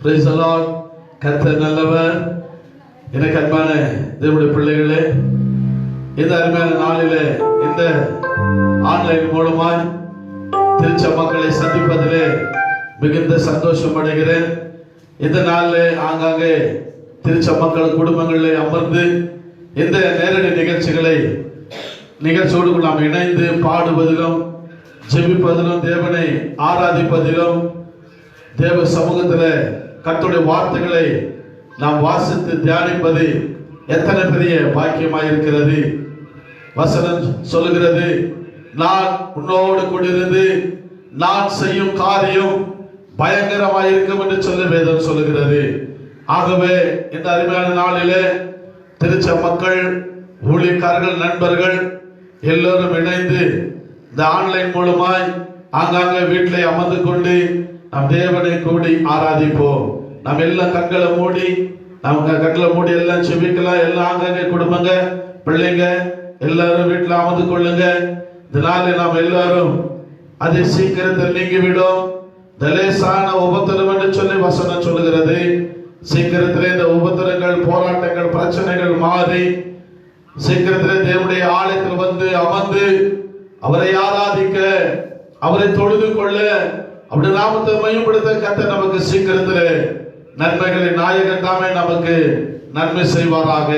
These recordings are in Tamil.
Praise the Lord. கர்த்தர் நல்லவர். எனக்கு அன்பான தேவனுடைய பிள்ளைகளே, இந்த அருமையான நாளிலே இந்த ஆன்லைன் மூலமாய் திருச்சபைகளை சந்திப்பதிலே மிகுந்த சந்தோஷம் அடைகிறேன். இந்த நாளிலே ஆங்காங்கே திருச்சபைகள் குடும்பங்களிலே அமர்ந்து இந்த நேரடி நிகழ்ச்சியோடு நாம் இணைந்து பாடுவதிலும் ஜெபிப்பதிலும் தேவனை ஆராதிப்பதிலும் தேவ சமூகத்தில் கர்த்தருடைய வார்த்தைகளை நாம் வாசித்து தியானிப்பது எத்தனை பெரிய பாக்கியமாயிருக்கிறது. வசனம் சொல்லுகிறது, நான் உன்னோடு கூடியிருந்து நான் செய்யும் காரியம் பயங்கரமாயிருக்கும் என்று சொல்லி வேதம் சொல்லுகிறது. ஆகவே இந்த அருமையான நாளிலே திருச்ச மக்கள், ஊழியக்காரர்கள், நண்பர்கள் எல்லோரும் இணைந்து இந்த ஆன்லைன் மூலமாய் ஆங்காங்கே வீட்டிலே அமர்ந்து கொண்டு நாம் தேவனை கூடி ஆராதிப்போம். நாம் எல்லாம் கண்களை மூடி எல்லாம் செபிக்கலாம். எல்லாம் ஆங்காங்கே குடும்பங்க, பிள்ளைங்க எல்லாரும் வீட்டில் அமர்ந்து கொள்ளுங்க. இதனால நாம் எல்லாரும் அதை சீக்கிரத்தில் நீங்கிவிடும். தலேசான உபத்திரம் என்று சொல்லி வசனம் சொல்லுகிறது. சீக்கிரத்திலே இந்த உபத்திரங்கள், போராட்டங்கள், பிரச்சனைகள் மாறி சீக்கிரத்திலே தேவனுடைய ஆலயத்தில் வந்து அமர்ந்து அவரை ஆராதிக்க, அவரை தொழுது கொள்ள, அப்படி நாமத்தை மையப்படுத்த கர்த்தர் நமக்கு சீக்கிரத்திலே நன்மைகளை நாயகன் தாமே நமக்கு நன்மை செய்வாராக.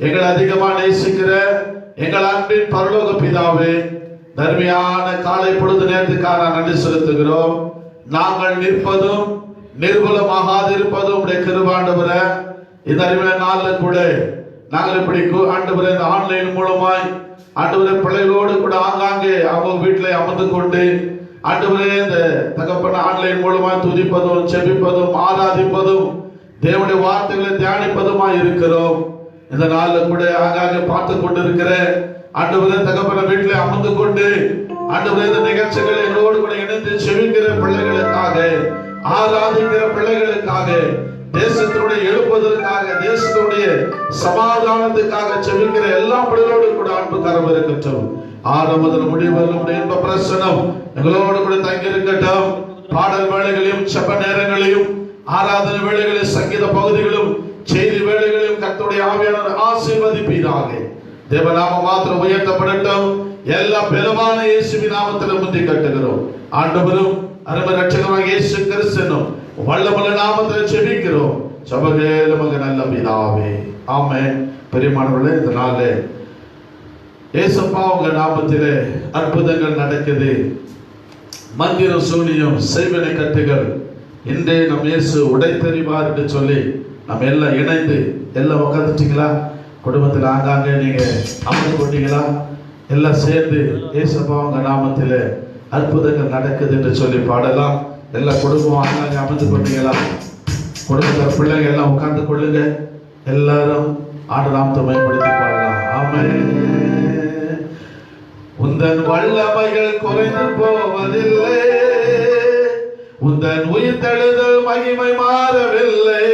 எங்களை அதிகமாக நேசிக்கிற எங்கள் அன்பின் பரலோக பிதாவே, தர்மையான காலை பொழுது நேரத்துக்காக நன்றி செலுத்துகிறோம். நாங்கள் நிற்பதும் நிர்மூலமாகாதிருப்பதும் உடைய கிருபாண்டவர. இந்த அருமையான நாளில் கூட நாங்கள் இப்படி ஆண்டவரே இந்த ஆன்லைன் மூலமாய் ஆண்டவரே பிள்ளைகளோடு கூட ஆங்காங்கே அவங்க வீட்டில் அமர்ந்து கொண்டு ஆண்டவரே இந்த தகப்பன ஆன்லைன் மூலமாய் துதிப்பதும் செபிப்பதும் ஆராதிப்பதும் தேவனுடைய வார்த்தைகளை தியானிப்பதுமாய் இருக்கிறோம். இந்த நாளில் கூட ஆங்காங்கே பார்த்து கொண்டு இருக்கிற ஆண்டவரே தகப்பன வீட்டில் அமர்ந்து கொண்டு ஆண்டவரே இந்த நிகழ்ச்சிகளை எங்களோடு கூட இணைந்து செவிக்கிற பிள்ளைகளுக்காக, ஆராதிக்கிற பிள்ளைகளுக்காக, தேசத்தினுடைய எழுப்புவதற்காக, தேசத்தினுடைய சமாதானத்துக்காக செவிக்கிற எல்லா பிள்ளைகளோடு கூட அன்பு கரம் இருக்கட்டும். ஆரம்பத்தில் முடிவதும் என்ப பிரசனம் எங்களோடு கூட தங்கி இருக்கட்டும். பாடல் வேளைகளையும், செப நேரங்களையும், ஆராதனை வேளைகளையும், சங்கீத பகுதிகளும், செய்தி வேளைகளையும் கர்த்தருடைய ஆவியானவர் ஆசீர்வதிப்பீராக. தேவநாம மாத்திரம் உயர்த்தப்படட்டும். எல்லா பெருமான இயேசுவின் நாமத்தில் முந்தி கட்டுகிறோம். ஆண்டவரும் அருமை ரட்சகராக இயேசு கிறிஸ்துவின் வல்லமுள்ள நாமத்தில் ஜெபிக்கிறோம். ஜெபகேல மக நல்ல பிதாவே, ஆமென். பெரியமானவர்களே, இந்த நாளிலே இயேசுப்பா உங்க நாமத்திலே அற்புதங்கள் நடக்குது. மந்திரம், சூனியம், செய்வினை கட்டுகள் இன்றே நம் இயேசு உடைத்தெறிவார் என்று சொல்லி நம்ம எல்லாம் இணைந்து எல்லாம் உட்காந்துட்டீங்களா? குடும்பத்தில் ஆங்காங்கே நீங்க அமர்ந்து கொண்டீங்களா? எல்லாம் சேர்ந்து இயேசுப்பா உங்க நாமத்திலே அற்புதங்கள் நடக்குது என்று சொல்லி பாடலாம். எல்லா குடும்பம் ஆங்காங்கே அமர்ந்து கொண்டீங்களா? குடும்பத்தில் பிள்ளைங்க எல்லாம் உட்கார்ந்து கொள்ளுங்க. எல்லாரும் ஆண்டு நாமத்தை மேம்படுத்தி பாடலாம். ஆமென். உந்தன் வல்லமைகள் குறைந்து போவதில்லை, உந்தன் உயிர்த்தெழுதல் மகிமை மாறவில்லை.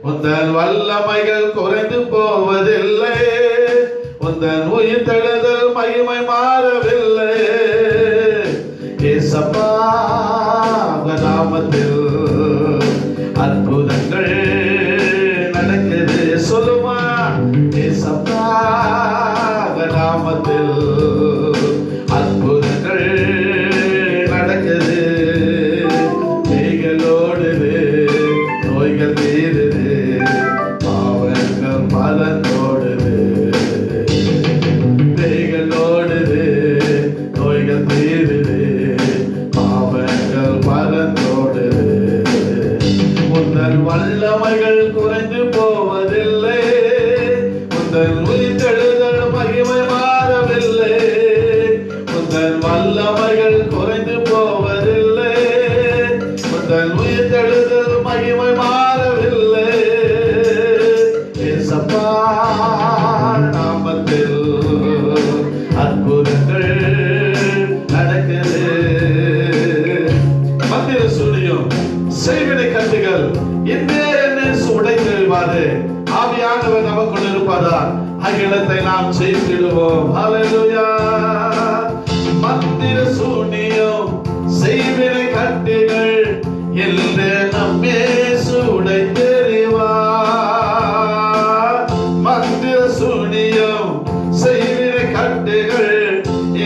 உந்தன் வல்லமைகள் குறைந்து போவதில்லை, உந்தன் உயிர்த்தெழுதல் மகிமை மாறவில்லை. இயேசப்பா நாமத்தில் அற்புதங்கள் நடக்குது. சொல்லுமா, இயேசப்பா நாமத்தில் அற்புதங்கள் நடக்குது. பேய்களோடுது, நோய்கள் தீருது, பாவங்கள் பலனோடுது. பேய்களோடுது, நோய்கள் தீருது, பாவங்கள் பலனோடுது. உந்தன் வல்லமைகள் குறைந்து போவதில்லை, உந்தன் உயிர்த்தெழுதல் மகிமை மாறவில்லை. உந்தன் வல்லமைகள் குறைந்து போவதில்லை, உந்தன் உயிர்த்தெழுதல் மகிமை மாறவில்லை. இயேசப்பா நாமத்தில் அற்புதங்கள் நடக்குது. மந்திர சூனியம், செய்வினை கட்டுகள் இன்றே உடைத்தெறிவாரு. ஆவியானவர் நமக்குள் இருப்பதால் அகிலத்தை நாம் செய்திடுவோம். ஹல்லேலூயா. மந்திர சூனியம், செய்வினை கட்டுகள் என்று நம்மே சுடை தெரிவார். மந்திர சூனியம் செய்வின கட்டுகள்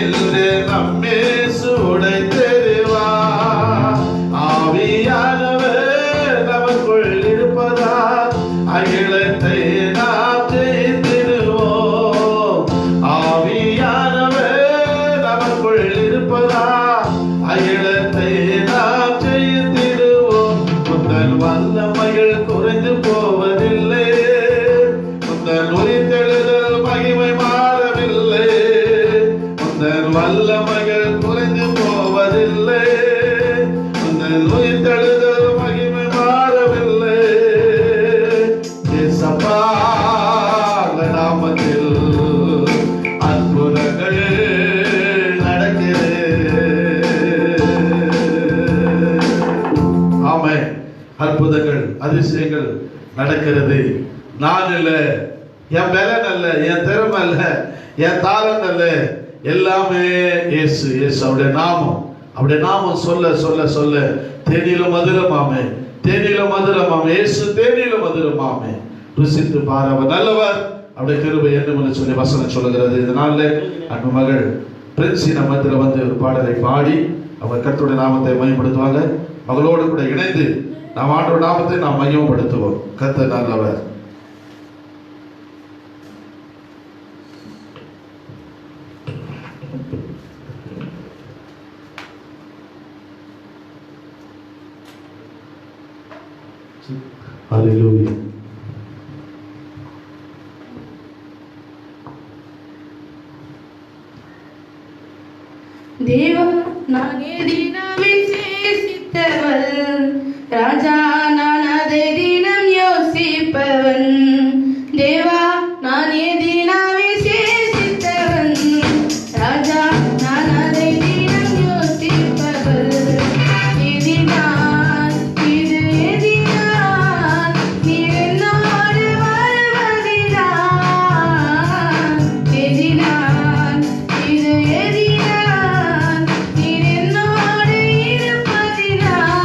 என்று நம்மே சுடை தெரிவார். ஆவியானவர் நமக்குள் இருப்பதால் அகிலத்தை நாம் ஜெயித்திடுவோம். ஆவியானவர் நமக்குள் இருப்பதால் அகிலத்தை நாம் ஜெயித்திடுவோம். உந்தன் வல்லமைகள் குறைந்து போவதில்லை, உந்தன் உயிர்த்தெழுதல் மகிமை மாறவில்லை. உந்தன் வல்லமைகள் குறைந்து போவதில்லை, உந்தன் உயிர்த்தெழுதல் மகிமை மாறவில்லை. இயேசப்பா நாமத்தில் அற்புதங்கள் நடக்கிறது. ஆமென். அற்புதங்கள் அதிசயங்கள் நடக்கிறது. நான் இல்ல, என் பலன் அல்ல, என் திறமை அல்ல, என் தாளம் அல்ல, எல்லாமே இயேசு. இயேசு அவருடைய நாமம், அவருடைய நாமம் சொல்ல சொல்ல சொல்ல தேனிலும் மதுரமாமே, தேனிலும் மதுரமாமே, இயேசு தேனிலும் மதுரமாமே. ருசித்து பார், அவர் நல்லவர், அவருடைய கிருபை என்னும் சொல்லி வசனம் சொல்லுகிறது. இதனால அன்பு மகள் பிரின்சி நம்மத்தில் வந்து ஒரு பாடலை பாடி அவர் கர்த்தருடைய நாமத்தை மையப்படுத்துவாங்க. மகளோடு கூட இணைந்து நாம் ஆண்டவர் நாமத்தை நாம் மையப்படுத்துவோம். கர்த்தர் நல்லவர். ஹல்லேலூயா. தேவா நானே தினம் விசேஷித்தவன், ராஜா நான் அதை தினம் யோசிப்பவன். தேவா நானே தினம் விசேஷித்தவன், ராஜா நான் அதை தினம் யோசிப்பவன். எதினான் இது எதினான், நீ என்னோடு வருவதினான். எதினான் இது எதினான், நீ என்னோடு இருப்பதினான்.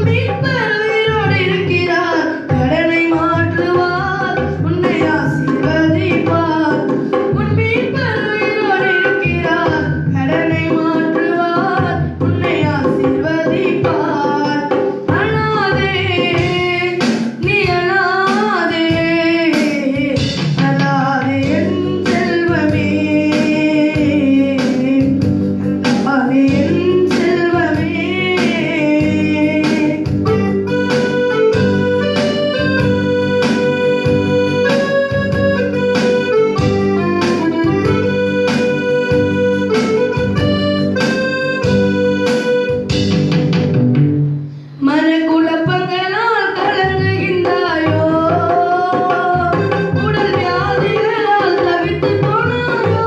மீட்பர் உயிரோடு இருக்கிறார், கடனை மாற்றுவார், உன்னை ஆசீர்வதிப்பார். உன் மீட்பர் உயிரோடு இருக்கிறார், கடனை மாற்றுவார், உன்னை ஆசீர்வதிப்பார். அழாதே, நீ அழாதே, அழாதே என் செல்வமே, அழாதே என் செல்வமே. மனக்குழப்பங்களால் கலங்குகின்றாயோ, உடல் வியாதிகளால் தவித்துப் போனாயோ.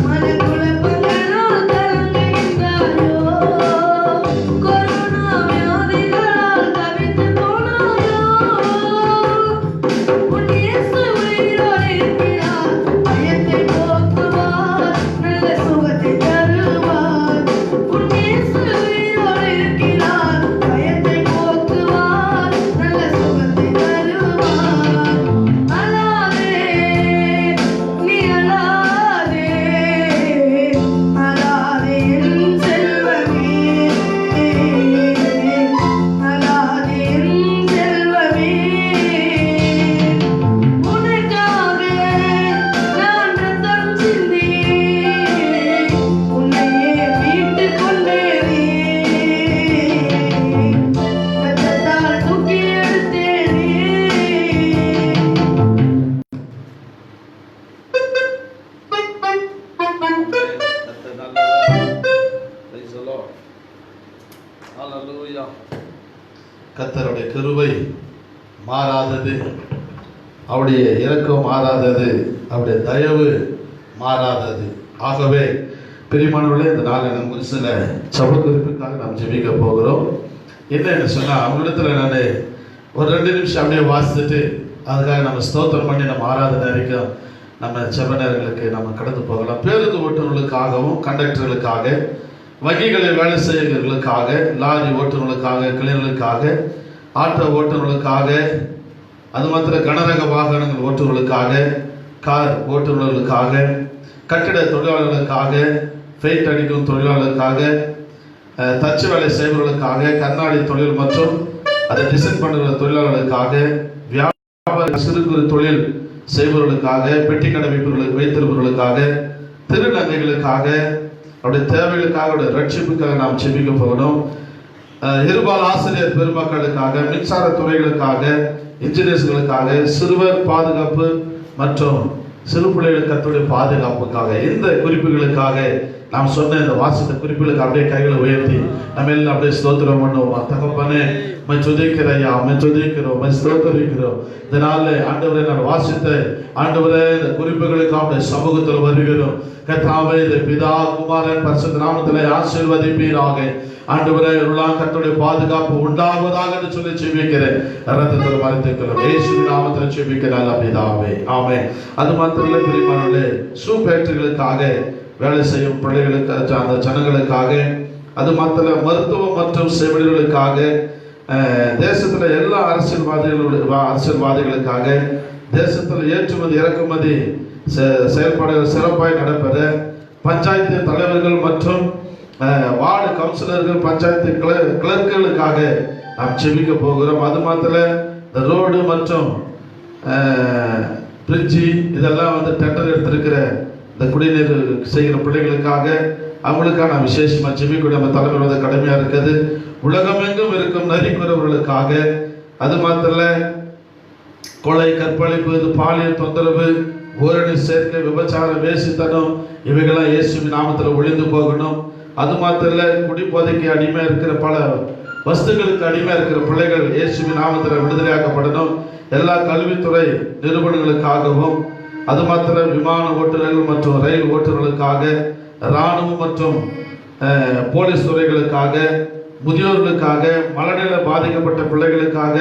மனக்குழப்பங்களால் கலங்குகின்றாயோ, கொரோனா வியாதிகளால் தவித்துப் போனாயோ. உன் இயேசு உயிரோடு இருக்கிறார், பயத்தை போக்குவார், நல்ல சுகத்தை தருவார். உன் இயேசு உயிரோடு இருக்கிறார், பயத்தை போக்குவார், நல்ல சுகத்தை தருவார். அழாதே, நீ அழாதே, அழாதே என் செல்வமே, அழாதே என் செல்வமே. உனக்காக நான் ரத்தம் சிந்தி, உன்னையே மீட்டுக் கொண்டேனே, ரத்தத்தால் தூக்கி எடுத்தேனே. கர்த்தர் நல்லவர். Praise the Lord. Hallelujah. கர்த்தருடைய கிருபை மாறாதது, அவருடைய இரக்கம் மாறாதது, அவருடைய தயவு மாறாதது. ஆகவே பிரியமானவர்களே, இந்த நாளில் நம்ம ஒரு சில சபை குறிப்புக்காக நாம் ஜெபிக்க போகிறோம். என்னன்னு சொன்னா, அவங்களிடத்துல நான் ஒரு 2 நிமிஷம் அப்படியே வாசித்துட்டு அதுக்காக நம்ம ஸ்தோத்திரம் பண்ணி நம்ம ஆராதனை வரைக்கும் நம்ம செப நேரங்களுக்கு நம்ம கடந்து போகலாம். பேருந்து ஓட்டுநர்களுக்காகவும், கண்டக்டர்களுக்காக, வங்கிகளில் வேலை செய்கிறவர்களுக்காக, லாரி ஓட்டுநர்களுக்காக, கிளர்களுக்காக, ஆட்டோ ஓட்டுநர்களுக்காக, அது மாத்திரம் கனரக வாகனங்கள் ஓட்டுநர்களுக்காக, கார் ஓட்டுநர்களுக்காக, கட்டிட தொழிலாளர்களுக்காக, பெயிண்ட் அடிக்கும் தொழிலாளர்களுக்காக, தச்சு வேலை செய்பவர்களுக்காக, கண்ணாடி தொழில் மற்றும் அதை டிசைன் பண்ணுகிற தொழிலாளர்களுக்காக, வியாபார சிறு குறு தொழில் செய்பவர்களுக்காக, பெட்டி கடை வைத்திருப்பவர்களுக்காக, திருநங்கைகளுக்காக, அவருடைய தேவைகளுக்காக, அவருடைய ரட்சிப்புக்காக நாம் செபிக்க போகணும். இருபால் ஆசிரியர் பெருமக்களுக்காக, மின்சார துறைகளுக்காக, இன்ஜினியர்ஸ்களுக்காக, சிறுவர் பாதுகாப்பு மற்றும் சிறு பிள்ளைகளுக்கு கர்த்தருடைய பாதுகாப்புக்காக, இந்த குறிப்புகளுக்காக நாம் சொன்ன இந்த வாசித்த குறிப்புகளுக்கு அப்படியே கைகளை உயர்த்தி நம்ம எல்லாம் அப்படியே ஸ்தோத்திரம் பண்ணுவோம். தகப்பனே, உம்மை துதிக்கிறோம், உம்மை துதிக்கிறோம், உம்மை ஸ்தோத்திரிக்கிறோம். இதனால ஆண்டவரே, நான் வாசித்த ஆண்டவரே இந்த குறிப்புகளுக்கு அவருடைய சமூகத்தில் வருகிறோம். கர்த்தாவே, இந்த பிதா குமாரன் பரிசுத்த நாமத்திலே ஆசீர்வதிப்பீராக. ஆண்டவரே, எல்லாம் கர்த்தருடைய பாதுகாப்பு உண்டாவதாக என்று சொல்லி ஜெபிக்கிறேன். ரத்தத்தில் மறைத்துக்கிறோம், இயேசுவின் நாமத்தில் ஜெபிக்கிறேன் நல்ல பிதாவே, ஆமென். அது மாத்திரம் இல்லை பிரியமானவர்களே, ஷூ ஃபேக்டரிகளுக்காக வேலை செய்யும் பிள்ளைகளுக்கு, அந்த ஜனங்களுக்காக, அது மாத்திரம் மருத்துவம் மற்றும் செவிலியர்களுக்காக, தேசத்துல எல்லா அரசியல்வாதிகளுக்காக, தேசத்தில் ஏற்றுமதி இறக்குமதி செயல்பாடுகள் சிறப்பாய் நடப்பத, பஞ்சாயத்து தலைவர்கள் மற்றும் வார்டு கவுன்சிலர்கள், பஞ்சாயத்து கிளர்க்குகளுக்காக நாம் செபிக்க போகிறோம். அது மாத்திரம் இந்த ரோடு மற்றும் பிரிட்ஜி இதெல்லாம் டெண்டர் எடுத்திருக்கிற இந்த குடிநீர் செய்கிற பிள்ளைகளுக்காக, அவங்களுக்காக நான் விசேஷமாக ஜெபிக்க நம்ம தலைமையில் கடமையாக இருக்குது. உலகமெங்கும் இருக்கும் நரிக்குறவர்களுக்காக, அது மாத்திரம் கொலை, கற்பழிப்பு, பாலியல் தொந்தரவு, ஓரணி சேர்க்கை, விபச்சாரம், வேசித்தனம் இவைகளாம் இயேசுவின் நாமத்தில் ஒழிந்து போகணும். அது மாத்திரம் குடிபோதைக்கு அடிமையாக இருக்கிற பல வஸ்துகளுக்கு அடிமையாக இருக்கிற பிள்ளைகள் இயேசுவின் நாமத்தில் விடுதலையாக்கப்படணும். எல்லா கல்வித்துறை நிறுவனங்களுக்காகவும், அது மாத்திரம் விமான ஓட்டுநர்கள் மற்றும் ரயில் ஓட்டுநர்களுக்காக, இராணுவம் மற்றும் போலீஸ் துறைகளுக்காக, முதியோர்களுக்காக, மனநிலை பாதிக்கப்பட்ட பிள்ளைகளுக்காக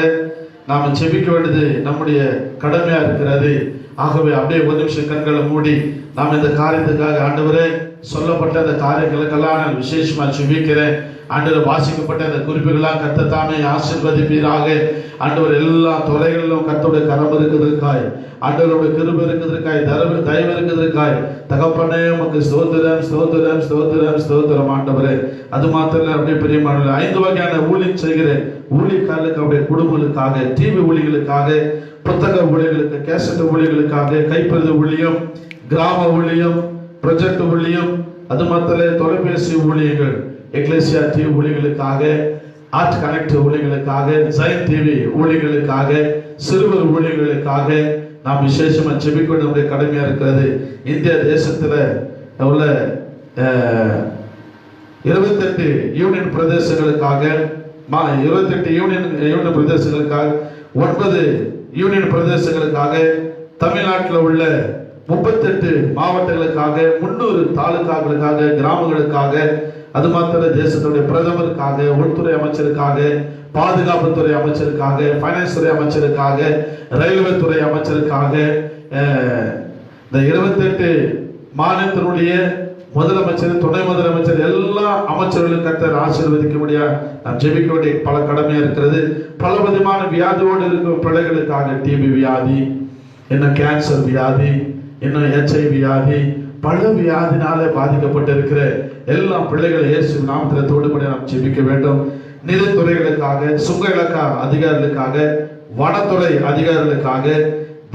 நாம் செபிக்க வேண்டியது நம்முடைய கடமையா இருக்கிறது. ஆகவே அப்படியே ஒரு நிமிஷம் கண்களை மூடி நாம் இந்த காரியத்துக்காக, ஆண்டவரே சொல்லப்பட்ட அந்த காரியங்களுக்கெல்லாம் நான் விசேஷமா செபிக்கிறேன். ஆண்டவர் வாசிக்கப்பட்ட அந்த குறிப்புகளாக கர்த்தர் தாமே ஆசீர்வதிப்பீராக. ஆண்டவர் எல்லா துறைகளிலும் கர்த்தருடைய கரம் இருக்குதற்காய், ஆண்டவருடைய கிருபை இருக்குதற்காய், தயவு இருக்குதற்காய் தகப்பனே உமக்கு ஸ்தோத்திரம் ஸ்தோத்திரம் ஸ்தோத்திரம் ஸ்தோத்திரம் ஆண்டவரே. அது மாத்திரம் அப்படியே பிரியமான 5 வகையான ஊழியம் செய்கிற ஊழியக்காரர்களுக்கு, அவருடைய குடும்பங்களுக்காக, டிவி ஊழியர்களுக்காக, புத்தக ஊழியர்களுக்கு, கேசட் ஊழியர்களுக்காக, கைப்பற்று ஊழியம், கிராம ஊழியம், ப்ரொஜெக்ட் ஊழியம், அது மாத்திரம் தொலைபேசி ஊழியர்கள், எக்லேசியா டிவி ஊழியர்களுக்காக, ஆர்ட் கனெக்ட் ஊழியர்களுக்காக, ஜெயன் டிவி ஊழியர்களுக்காக, சிறுவர் ஊழியர்களுக்காக நாம் விசேஷமா ஜெபிக்க வேண்டிய கடமையா இருக்கிறது. இந்திய தேசத்துல உள்ள 28 யூனியன் பிரதேசங்களுக்காக 28 யூனியன் பிரதேசங்களுக்காக 9 யூனியன் பிரதேசங்களுக்காக, தமிழ்நாட்டில் உள்ள 38 மாவட்டங்களுக்காக, 300 தாலுகாக்களுக்காக, கிராமங்களுக்காக, அது மாத்திர தேசத்துடைய பிரதமருக்காக, உள்துறை அமைச்சருக்காக, பாதுகாப்புத்துறை அமைச்சருக்காக, பைனான்ஸ் துறை அமைச்சருக்காக, ரயில்வே துறை அமைச்சருக்காக, இந்த 28 மாநிலத்தினுடைய முதலமைச்சர், துணை முதலமைச்சர், எல்லா அமைச்சர்களும் கர்த்தர் ஆசீர்வதிக்க முடியாது நாம் ஜெபிக்க வேண்டிய பல கடமையா இருக்கிறது. பல விதமான வியாதியோடு இருக்கும் பிள்ளைகளுக்காக, டிபி வியாதி, இன்னும் கேன்சர் வியாதி, இன்னும் HIV வியாதி, பல வியாதினாலே பாதிக்கப்பட்டிருக்கிற எல்லா பிள்ளைகளை இயேசு நாமத்தில் தோடுபடி நாம் ஜெபிக்க வேண்டும். நிதித்துறைகளுக்காக, சுங்க இலாக்கா அதிகாரிகளுக்காக, வனத்துறை அதிகாரிகளுக்காக,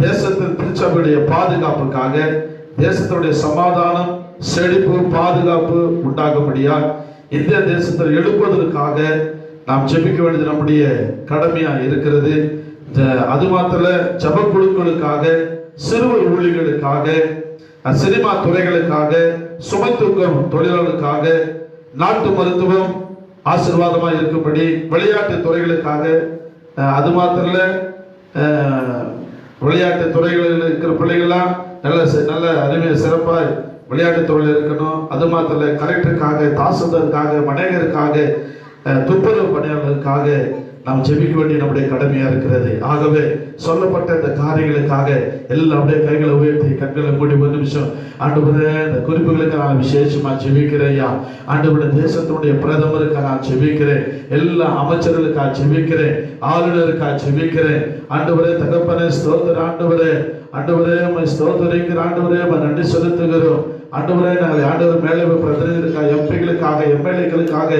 தேசத்தின் திருச்சபையுடைய பாதுகாப்புக்காக, தேசத்துடைய சமாதானம், செழிப்பு, பாதுகாப்பு உண்டாகும்படியா இந்திய தேசத்தில் எழுப்புவதற்காக நாம் ஜெபிக்க வேண்டியது நம்முடைய கடமையா இருக்கிறது. அது மாத்திர ஜப குழுக்களுக்காக, சிறுவர் ஊழியர்களுக்காக, சினிமா துறைகளுக்காக, சுமை தூக்கம் தொழிலாளர்களுக்காக, நாட்டு மருத்துவம் ஆசீர்வாதமாக இருக்கும்படி, விளையாட்டு துறைகளுக்காக, அது மாத்திர விளையாட்டு துறைகளில் இருக்கிற பிள்ளைகள்லாம் நல்ல அருமையாக சிறப்பாக விளையாட்டு துறையில் இருக்கணும். அது மாத்திர கலெக்டருக்காக, தாசில்தாருக்காக, மனேகருக்காக, துப்புரவு பணியாளர்களுக்காக நாம் ஜெபிக்க வேண்டிய நம்முடைய கடமையா இருக்கிறது. ஆகவே சொல்லப்பட்ட இந்த காரியங்களுக்காக எல்லாம் அப்படியே கைகளை உயர்த்தி கண்களை மூடி ஒரு நிமிஷம் ஆண்டவரே இந்த குறிப்புகளுக்கு நான் விசேஷமா ஜெபிக்கிறேன். ஆண்டவருடைய தேசத்தினுடைய பிரதமருக்கு நான் ஜெபிக்கிறேன், எல்லா அமைச்சர்களுக்காக ஜெபிக்கிறேன், ஆளுநருக்காக ஜெபிக்கிறேன். ஆண்டவரே தகப்பனே ஸ்தோத்திர ஆண்டவரே, ஆண்டவரே உம்மை ஸ்தோத்திரிக்கிற ஆண்டவரே உம்மை நன்றி செலுத்துகிறோம். ஆண்டவரே நாங்கள் ஆண்டவர் மேலே பிரதிநிதிகளுக்காக, எம்பிகளுக்காக, எம்எல்ஏக்களுக்காக,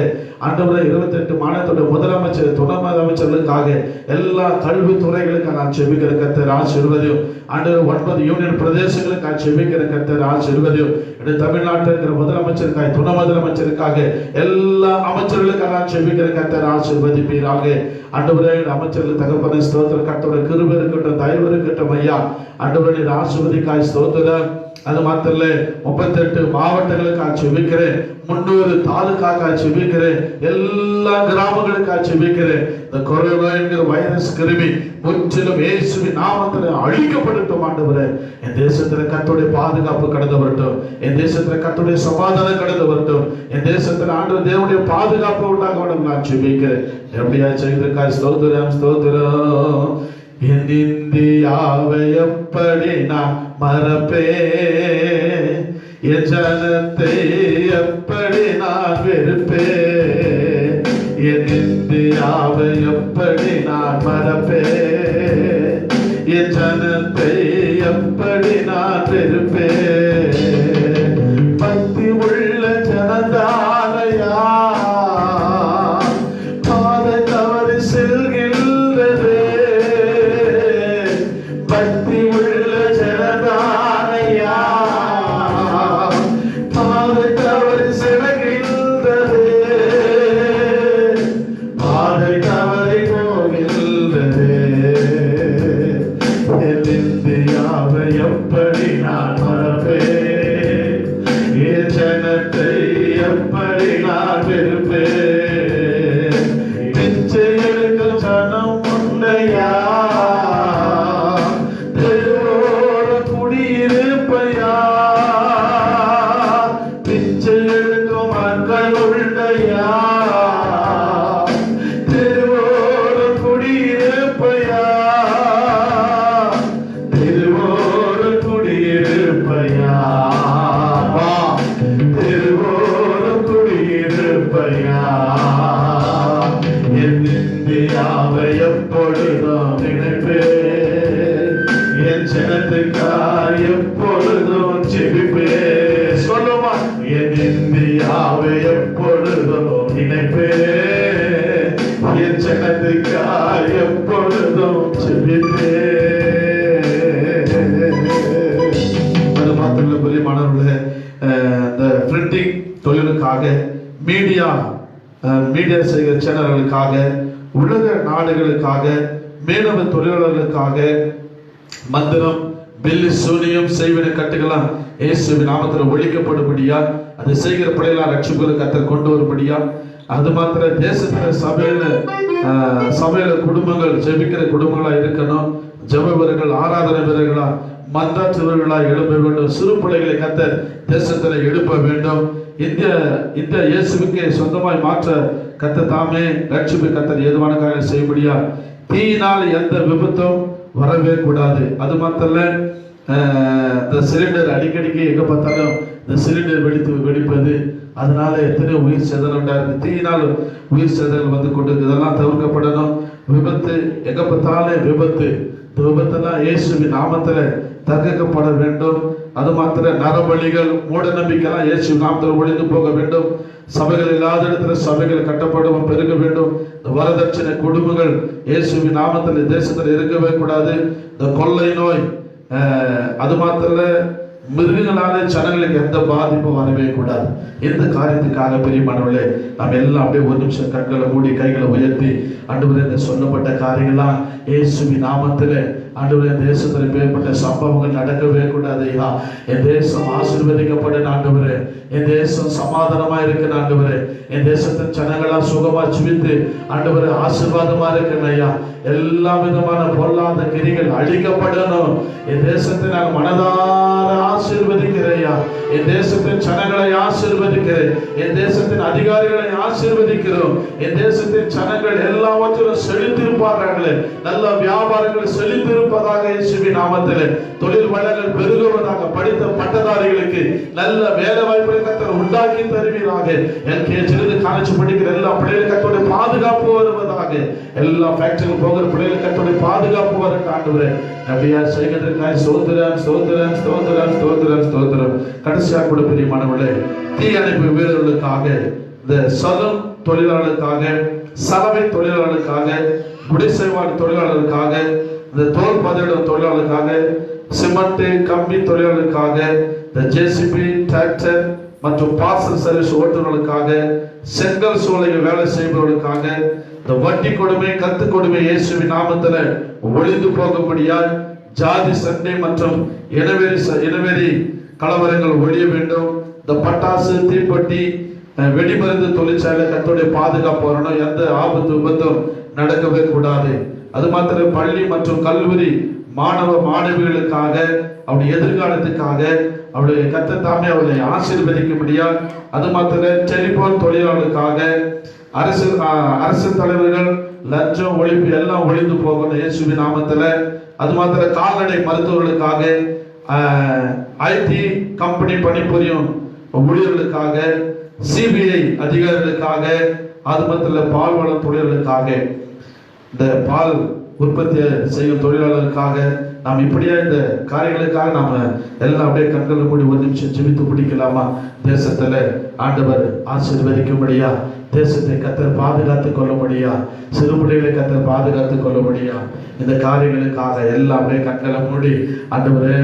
ஆண்டவரே 28 மாநிலத்துடைய முதலமைச்சர், துணை முதலமைச்சர்களுக்காக, எல்லா கல்வித்துறைகளுக்காக நான் ஜெபிக்கிற கர்த்தர் ஆசீர்வதியும். ஆண்டவர் 9 யூனியன் பிரதேசங்களுக்காக ஜெபிக்கிற கர்த்தர் ஆசீர்வதியும். தமிழ்நாட்டில் இருக்கிற முதலமைச்சருக்காக, துணை முதலமைச்சருக்காக, எல்லா அமைச்சர்களுக்காக நான் ஜெபிக்கிற கர்த்தர் ஆசீர்வதிப்பீராக. ஆண்டவரே அமைச்சர்கள் தகப்பனை ஸ்தோத்திர, கர்த்தருடைய கிருபை இருக்கட்டும், தயவு இருக்கட்டும் ஐயா. ஆண்டவரே ஆசீர்வதிக்காய் ஸ்தோத்திரம். அது மாத்திரம் 38 மாவட்டங்களுக்காக ஜெபிக்கிறேன், 300 தாலுகாக்காக ஜெபிக்கிறேன், எல்லா கிராமங்களுக்காக ஜெபிக்கிறேன். இந்த கொரோனா என்கிற வைரஸ் கிருமி முற்றிலும் இயேசுவின் நாமத்தில் அழிக்கப்படட்டும். ஆண்டவரே என் தேசத்துல கர்த்தருடைய பாதுகாப்பு கடந்து வரட்டும், என் தேசத்துல கர்த்தருடைய சமாதானம் கடந்து வரட்டும், என் தேசத்துல ஆண்டவர் தேவனுடைய பாதுகாப்பு உண்டாக வேண்டும் நான் ஜெபிக்கிறேன். எப்படியா செய்திருக்காய் ஸ்தோத்திரம் ஸ்தோத்திரம். என் இந்தியாவை எப்படி நான் மறப்பேன், என் ஜனத்தை எப்படி நான் வெறுப்பேன், என் இந்தியாவை எப்படி நான் மறப்பேன், என் ஜனத்தை எப்படி நான் வெறுப்பேன். பக்தி உள்ள ஜனதானையா பாதை தவறி செல்கின்றது, பக்தி உள்ள ஜனதானையா பாதை தவறி செல்கின்றது, பாதை தவறி போகின்றது. என் இந்தியாவை எப்படி நான் மறப்பேன், ரிப்பேர் செய்கிற சேனல்களுக்காக, உலக நாடுகளுக்காக, மீனவ தொழிலாளர்களுக்காக, மந்திரம், பில்லி, சூனியம், செய்வின கட்டுகளாம் இயேசுவின் நாமத்தில் ஒழிக்கப்படும்படியா, அதை செய்கிற பிள்ளைகளாம் ரட்சிப்புகளை கர்த்தர் கொண்டு வரும்படியா, அது மாத்திர தேசத்துல சபையில குடும்பங்கள் ஜெபிக்கிற குடும்பங்களா இருக்கணும். ஜெப வீரர்கள், ஆராதனை வீரர்களா, மன்றாற்றுவர்களா எழுப்ப வேண்டும். சிறு பிள்ளைகளை கர்த்தர் தேசத்துல எழுப்ப வேண்டும். இந்த இயேசுவுக்கு சொந்தமாய் மாற்ற கர்த்தர் தாமே ரட்சிப்பு கர்த்தர் ஏதுவான காரியம் செய்யும்படியா, தீயினால் எந்த விபத்தும் வரவே கூடாது. அது மாத்திர இந்த சிலிண்டர் அடிக்கடிக்கு எங்க பார்த்தாலும் இந்த சிலிண்டர் வெடிப்பது, அதனால எத்தனையோ உயிர் சேதம் உண்டாயிருக்கு. தீயினால் உயிர் சேதங்கள் வந்து கொண்டு இதெல்லாம் தவிர்க்கப்படணும். விபத்து எங்க பார்த்தாலும் விபத்து, இந்த விபத்தெல்லாம் இயேசுவின் நாமத்துல தவிர்க்கப்பட வேண்டும். அது மாத்திர நரபலிகள், மூட நம்பிக்கைலாம் இயேசுவின் நாமத்தில் ஒழிந்து போக வேண்டும். சபைகள் இல்லாத இடத்துல சபைகள் கட்டப்படவும் பெருக வேண்டும். இந்த வரதட்சணை குடும்பங்கள் இயேசுவின் நாமத்தில் தேசத்தில் இருக்கவே கூடாது. இந்த கொள்ளை நோய், அது மாத்திர மிருகங்களால ஜனங்களுக்கு எந்த பாதிப்பும் வரவே கூடாது. இந்த காரியத்துக்காக பெரியமானவர்களே, நாம் எல்லாம் அப்படியே ஒரு நிமிஷம் கண்களை மூடி கைகளை உயர்த்தி, ஆண்டவரே இந்த சொல்லப்பட்ட காரியங்கள்லாம் இயேசுவின் நாமத்தில் ஆண்டவரே தேசத்தில் பேர்பட்ட சம்பவங்கள் நடக்கவே கூடாது. ஐயா, என் தேசம் ஆசீர்வதிக்கப்பட ஆண்டவரே, என் தேசம் சமாதானமா இருக்கு ஆண்டவரே, என் தேசத்தின் ஜனங்களா சுகமா ஜீவித்து ஆண்டவரே ஆசீர்வாதமா இருக்கு ஐயா. எல்லா விதமான பொருளாதார கிரிகள் அழிக்கப்படணும். என் தேசத்தை நான் மனதார ஆசீர்வதிக்கிறேன் ஐயா. என் தேசத்தின் ஜனங்களை ஆசீர்வதிக்கிறேன். என் தேசத்தின் அதிகாரிகளை ஆசீர்வதிக்கிறோம். என் தேசத்தின் ஜனங்கள் எல்லாவற்றிலும் செழித்திருப்பார்களே, நல்ல வியாபாரங்கள் செழித்திருப்பதாக இயேசுவின் நாமத்திலே, தொழில் வளங்கள் பெருகுவதாக, படித்த பட்டதாரிகளுக்கு நல்ல வேலை வாய்ப்புகளை கர்த்தர் உண்டாக்கி தருவீராக. எல்கேஜிலிருந்து காலேஜ் படிக்கிற எல்லா பிள்ளைகளுக்கு கர்த்தருடைய பாதுகாப்பு வருவதாக. எல்லா ஃபேக்டரிக்கு போகிற பிள்ளைகளுக்கு கர்த்தருடைய பாதுகாப்பு வரட்டும் ஆண்டவரே. அப்படியா செய்கிறதற்காக ஸ்தோத்திரம், ஸ்தோத்திரம், ஸ்தோத்திரம், ஸ்தோத்திரம், ஸ்தோத்திரம். கடைசியாக கூட பிரியமானவர்களே, தீ அணைப்பு வீரர்களுக்காக, இந்த சலம் தொழிலாளர்களுக்காக, சலவை தொழிலாளர்களுக்காக, குடிசைவாடு தொழிலாளர்களுக்காக, இந்த தோல் பதவிடும் தொழிலாளர்களுக்காக, சிமெண்ட் கம்பி தொழிலாளர்களுக்காக, இந்த ஜேசிபி டிராக்டர் மற்றும் பார்சல் சர்வீஸ் ஓட்டுநர்களுக்காக, செங்கல் சூளையில் வேலை செய்பவர்களுக்காக, இந்த வட்டி கொடுமை, கத்து கொடுமை இயேசுவின் நாமத்தில் ஒளிந்து போகும்படியால், ஜாதி சண்டை மற்றும் இனவெறி கலவரங்கள் ஒழிய வேண்டும். இந்த பட்டாசு, தீப்பெட்டி, வெடிமருந்து தொழிற்சாலை கர்த்தருடைய பாதுகாப்பு வரணும். எந்த ஆபத்து விபத்தும் நடக்கவே கூடாது. அது மாத்திரம் பள்ளி மற்றும் கல்லூரி மாணவ மாணவிகளுக்காக, அவருடைய எதிர்காலத்துக்காக அவருடைய கர்த்தர் தாமே அவர்களை ஆசீர்வதிக்கும்படியால், அது மாத்திரம் டெலிபோன் தொழிலாளர்களுக்காக, அரசு தலைவர்கள் லஞ்சம் ஒழிப்பு எல்லாம் ஒழிந்து போகணும் இயேசுவின் நாமத்துல. அது மாத்திரம் கால்நடை மருத்துவர்களுக்காக, ஐடி கம்பெனி பணிபுரியும் ஊழியர்களுக்காக, சிபிஐ அதிகாரிகளுக்காக, அது மாத்திரம் பால்வளம் தொழிலாளர்களுக்காக, இந்த பால் உற்பத்தி செய்யும் தொழிலாளர்களுக்காக, நாம் இப்படியா இந்த காரியங்களுக்காக நாம எல்லாம் அப்படியே கண்களை மூடி ஒரு நிமிஷம் ஜெபித்து பிடிக்கலாமா? தேசத்துல ஆண்டவர் ஆசீர்வதிக்கும்படியா, தேசத்தை கர்த்தர் பாதுகாத்துக் கொள்ளும்படியா, சிறு பிள்ளைகளை கர்த்தர் பாதுகாத்துக் கொள்ளும்படியா, இந்த காரியங்களுக்காக எல்லாம் அப்படியே கண்களை மூடி, ஆண்டவரே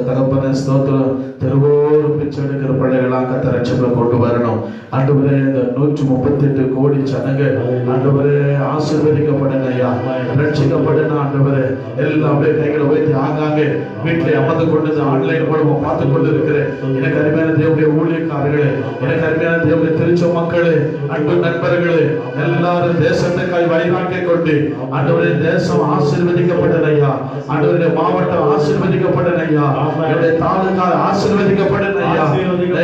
தகப்பன ஸ்தோத்திரம். தெருவோரும் பிச்சை எடுக்கிற பிள்ளைகளாம் கர்த்தர் ரட்சிப்பை கொண்டு வரணும் ஆண்டவரே. இந்த 138 கோடி ஜனங்கள் ஆண்டவரே ஆசீர்வதிக்கப்படணும் ஐயா, ரட்சிக்கப்படணும் ஆண்டவரே. எல்லாம் அப்படியே கைகளை வைத்து ஆங்காங்கே வீட்டிலே அமர்ந்து கொண்டு ஆன்லைன் மூலமா பார்த்து கொண்டு இருக்கிறேன். எனக்கு அருமையான தேவனுடைய ஊழியக்காரர்களே, எனக்கு அருமையான தேவனுடைய திருச்ச மக்களே, அன்பு நண்பர்களே, எல்லாரும் தேசத்துக்காய் வைராக்கிய கொண்டு ஆண்டவரே, தேசம் ஆசீர்வதிக்கப்பட்டது ஐயா. ஆண்டவருடைய மாவட்டம் ஆசீர்வதிக்கப்பட்டது ஐயா. என்னுடைய தாலுகா ஆசீர்வதிக்கப்பட்டது ஐயா.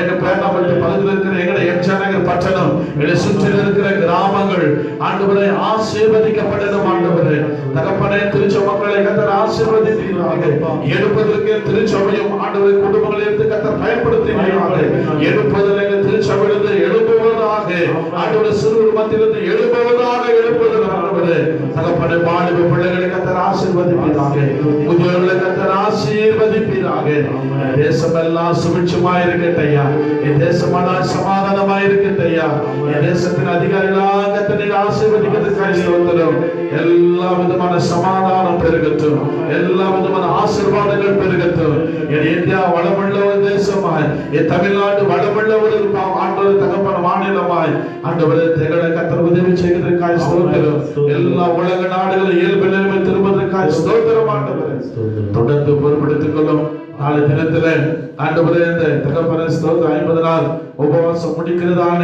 எங்க பேரணப்பட்டு பகுதியில் இருக்கிற எங்களுடைய எம்ஜாநகர் பட்டணம், எங்களை சுற்றில் இருக்கிற கிராமங்கள் ஆண்டவரே ஆசீர்வதிக்கப்பட்டது ஆண்டவரே. தகப்பனே, திருச்ச மக்களை கர்த்தர் ஆசீர்வதித்தீராக. எடுப்பதற்கு திருச்சபையும் ஆண்டவரே குடும்பங்களை எடுத்து கர்த்தர் பயன்படுத்தினீராக. எடுப்பதில் எங்கள் திருச்சபையிலிருந்து எழுப்புவதாக, ஆண்டவரே சிறுவர் மத்தியிலிருந்து எழுப்புவதாக, எழுப்புவதாக தகப்பனே. வாலிப பிள்ளைகளை கர்த்தர் ஆசீர்வதிப்பீராக. முதியோர்களை கர்த்தர் ஆசீர்வதிப்பீராக. செய்வீராக. தேசமெல்லாம் சுபிட்சமாய் இருக்கட்டையா, என் தேசமெல்லாம் சமாதானமாய் இருக்கட்டையா, என் தேசத்தின் அதிகாரிகளாக கர்த்தர் நீர் ஆசீர்வதிக்கிறதுக்காக ஸ்தோத்திரம். எல்லா விதமான சமாதானம் பெருகட்டும், எல்லா விதமான ஆசீர்வாதங்கள் பெருகட்டும். என் இந்தியா வளமுள்ள ஒரு தேசமாய், என் தமிழ்நாடு வளமுள்ள ஒரு ஆண்டவர் தகப்பன மாநிலமாய் ஆண்டவரே திகழ கர்த்தர் உதவி செய்வதற்காக ஸ்தோத்திரம். எல்லா உலக நாடுகளும் இயல்பு நிலைமை திரும்புவதற்காக ஸ்தோத்திரம் ஆண்டவரே. தொடர்ந்து பொறுப்பெடுத்துக் கொள்ளும். நாளை தினத்துல ஆண்டவரே இந்த தகப்பன ஸ்தோத்திரம் 50 நாள் உபவாசம் முடிக்கிறதான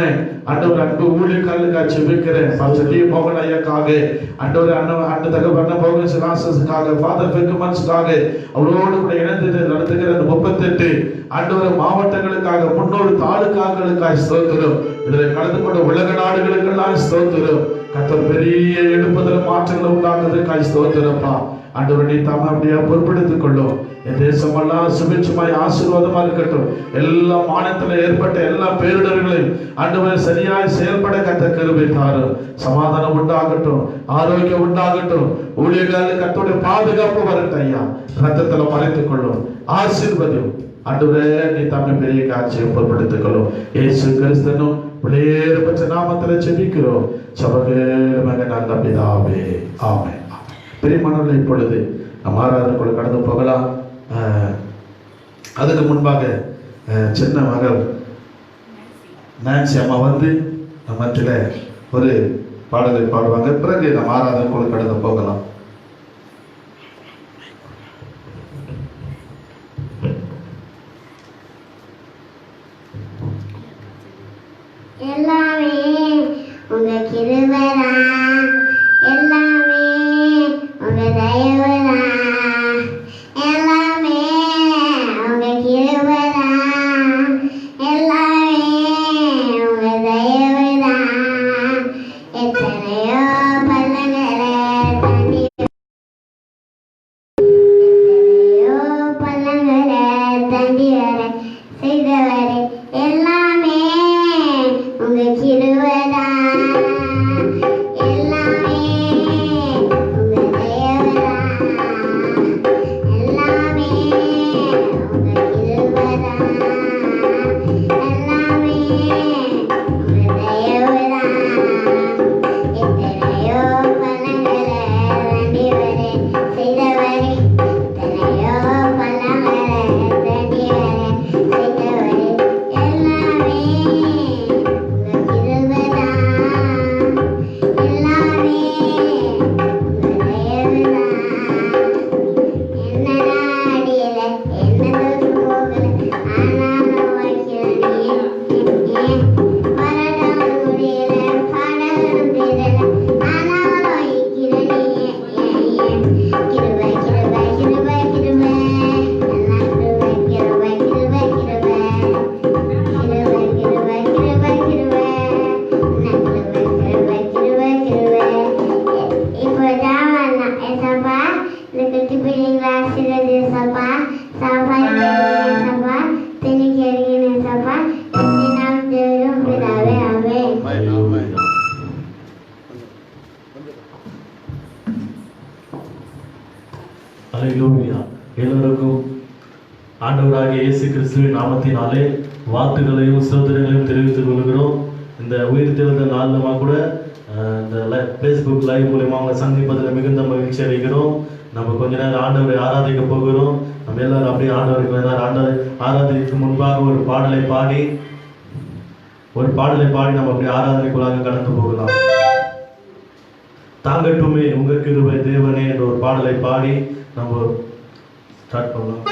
ஆண்டவர் அன்பு ஊழியக்காரர்களுக்காக ஜெபிக்கிறேன். பாஸ்டர் டி மோகன் ஐயாக்காக ஆண்டவர் அண்ணன் தகப்பன மோகன் சிலாசஸ்க்காக ஃபாதர் பெக்குமன்ஸ்க்காக அவரோடு கூட இணைந்து நடத்துகிற 38 ஆண்டவர் மாவட்டங்களுக்காக 300 தாலுகாக்களுக்காக ஸ்தோத்திரம். இதில் கலந்து கொண்ட உலக நாடுகளுக்கெல்லாம் ஸ்தோத்திரம். கர்த்தர் பெரிய எழுப்புதல் மாற்றங்களை உண்டாக்குறதுக்காக ஸ்தோத்திரப்பா. ஆண்டவர் நீ தாம அப்படியே பொறுப்பெடுத்துக் கொள்ளும். என் தேசமெல்லாம் சுபிட்சமாய் ஆசீர்வாதமா இருக்கட்டும். எல்லா மாநிலத்தில் ஏற்பட்ட எல்லா பேரிடர்களையும் ஆண்டவர் சரியாய் செயல்பட கர்த்தர் கிருபை தாரும். சமாதானம் உண்டாகட்டும், ஆரோக்கியம் உண்டாகட்டும். ஊழியர்களுக்கு கர்த்தருடைய பாதுகாப்பு வரட்டும் ஐயா. ரத்தத்துல மறைத்துக் கொள்ளும், ஆசீர்வதியும். ஆண்டவரே நீ தாமே பெரிய காட்சியை பொறுப்பெடுத்துக் கொள்ளும். இயேசு கிறிஸ்தனும் விலையேறப்பட்ட நாமத்தில் ஜெபிக்கிறோம் சபையாக நல்ல பிதாவே, ஆமென். பெரியமானவர்களே, இப்பொழுது நம் ஆராதனைக்குள்ள கடந்து போகலாம். அதுக்கு முன்பாக சின்ன மகள் நான்சி அம்மா வந்து நம்மத்தில ஒரு பாடலை பாடுவாங்க. பிறகு நம் ஆராதனைக்குள்ள கடந்து போகலாம். எல்லாமே உங்க கிருபைதான், எல்லாமே உங்க தயவுதான், எல்லாமே உங்க கிருபைதான், எல்லாமே உங்க தயவுதான். எத்தனையோ பள்ளங்களை தாண்டி, எத்தனையோ பள்ளங்களை தாண்டி வர செய்தவரே, எல்லாமே உங்க கிருபைதான், எல்லாமே உங்க தயவுதான், எல்லாமே உங்க கிருபைதான், எல்லாமே உங்க தயவுதான். எத்தனையோ பள்ளங்களை தாண்டி வர செய்தவரே, எத்தனையோ பள்ளங்களை தாண்டி வர செய்தவரே, எல்லாமே உங்க கிருபைதான், எல்லாமே உங்க தயவுதான். என்ன நாடியல, என்ன தோற்று போகல, ஆனாலும் வைக்கிறேன். வரணும் முடியல, பாடலும் தெரியல, ஆனாலும் வைக்கிறேன். கிருபை கிருபை கிருபை கிருபை, எல்லாம் கிருபை கிருபை கிருபை கிருபை, கிருபை கிருபை கிருபை கிருபை, எல்லாம் கிருபை கிருபை கிருபை கிருபை. இப்போ ஜாமான் ஏசப்பா, இந்த கட்டி பிள்ளைங்களை ஆசீர்வதி ஏசப்பா, சாப்பாடு ஏசப்பா, தெளிக்க அறிஞர் ஏசப்பா, நாம் தேவரும் பிதாவே, ஆமென். அல்லேலூயா. எல்லோருக்கும் ஆண்டவராகிய இயேசு கிறிஸ்துவின் நாமத்தினாலே வாழ்த்துக்களையும் ஸ்தோத்திரங்களையும் தெரிவித்துக் கொள்கிறோம். இந்த உயிர் தெழுந்த நாளிலுமா கூட இந்த ஃபேஸ்புக் லைவ் மூலமா அவங்களை சந்திப்பதில் மிகுந்த மகிழ்ச்சி அடைகிறோம். நம்ம கொஞ்ச நேரம் ஆண்டவரை ஆராதிக்க போகிறோம். நம்ம எல்லாரும் அப்படியே ஆண்டவருக்கு ஆராதனைக்கு முன்பாக ஒரு பாடலை பாடி நம்ம அப்படியே ஆராதனைக்குள்ளாக கடந்து போகலாம். தாங்கட்டுமே உங்க கிருபை தேவனே என்ற ஒரு பாடலை பாடி நம்ம ஸ்டார்ட் பண்ணலாம்.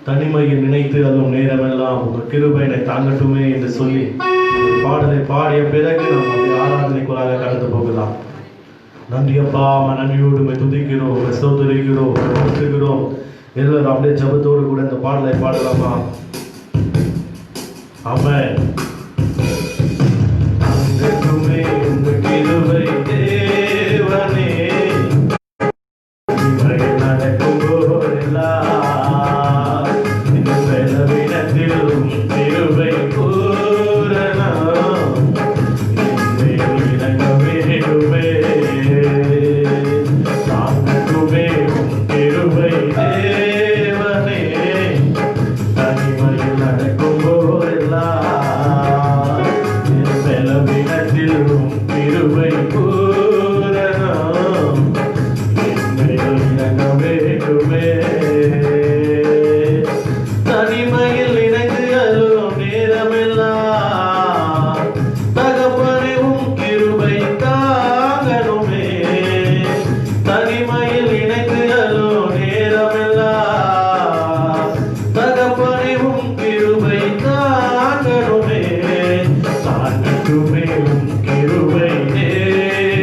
தனிமையில் நினைத்து அல்லும் நேரமெல்லாம் உங்க கிருபை என்னை தாங்கட்டுமே என்று சொல்லி பாடலை பாடிய பிறகு நம்ம ஆராதனைக்குள்ளாக கடந்து போகலாம். நன்றி அப்பா, நன்றியோடு துதிக்கிறோம், ஸ்தோத்திரிக்கிறோம், வாழ்த்துகிறோம். எல்லாரும் அப்படியே ஜெபத்தோடு கூட இந்த பாடலை பாடலாமா? ஆமென். தாங்கட்டுமே உங்க கிருபை தேவனே, நடக்கும் போதெல்லாம் இந்த பலவீனத்திலும் கிருபை பூரணம் இறங்க வேண்டுமே. தாங்கட்டுமே உன் கிருபை உலகத்திலும் கிருபை பூரணம் என்மேல் இறங்க வேண்டுமே. தனிமையில் இணைந்து அழும் நேரமெல்லாம் தகப்பனே உம் கிருபை தாங்கணுமே. தனிமையில் இணைந்து அழும் நேரமெல்லாம் தகப்பனே உம் கிருபை தாங்கணுமே. தாங்கட்டுமே உம் கிருபை நேரம்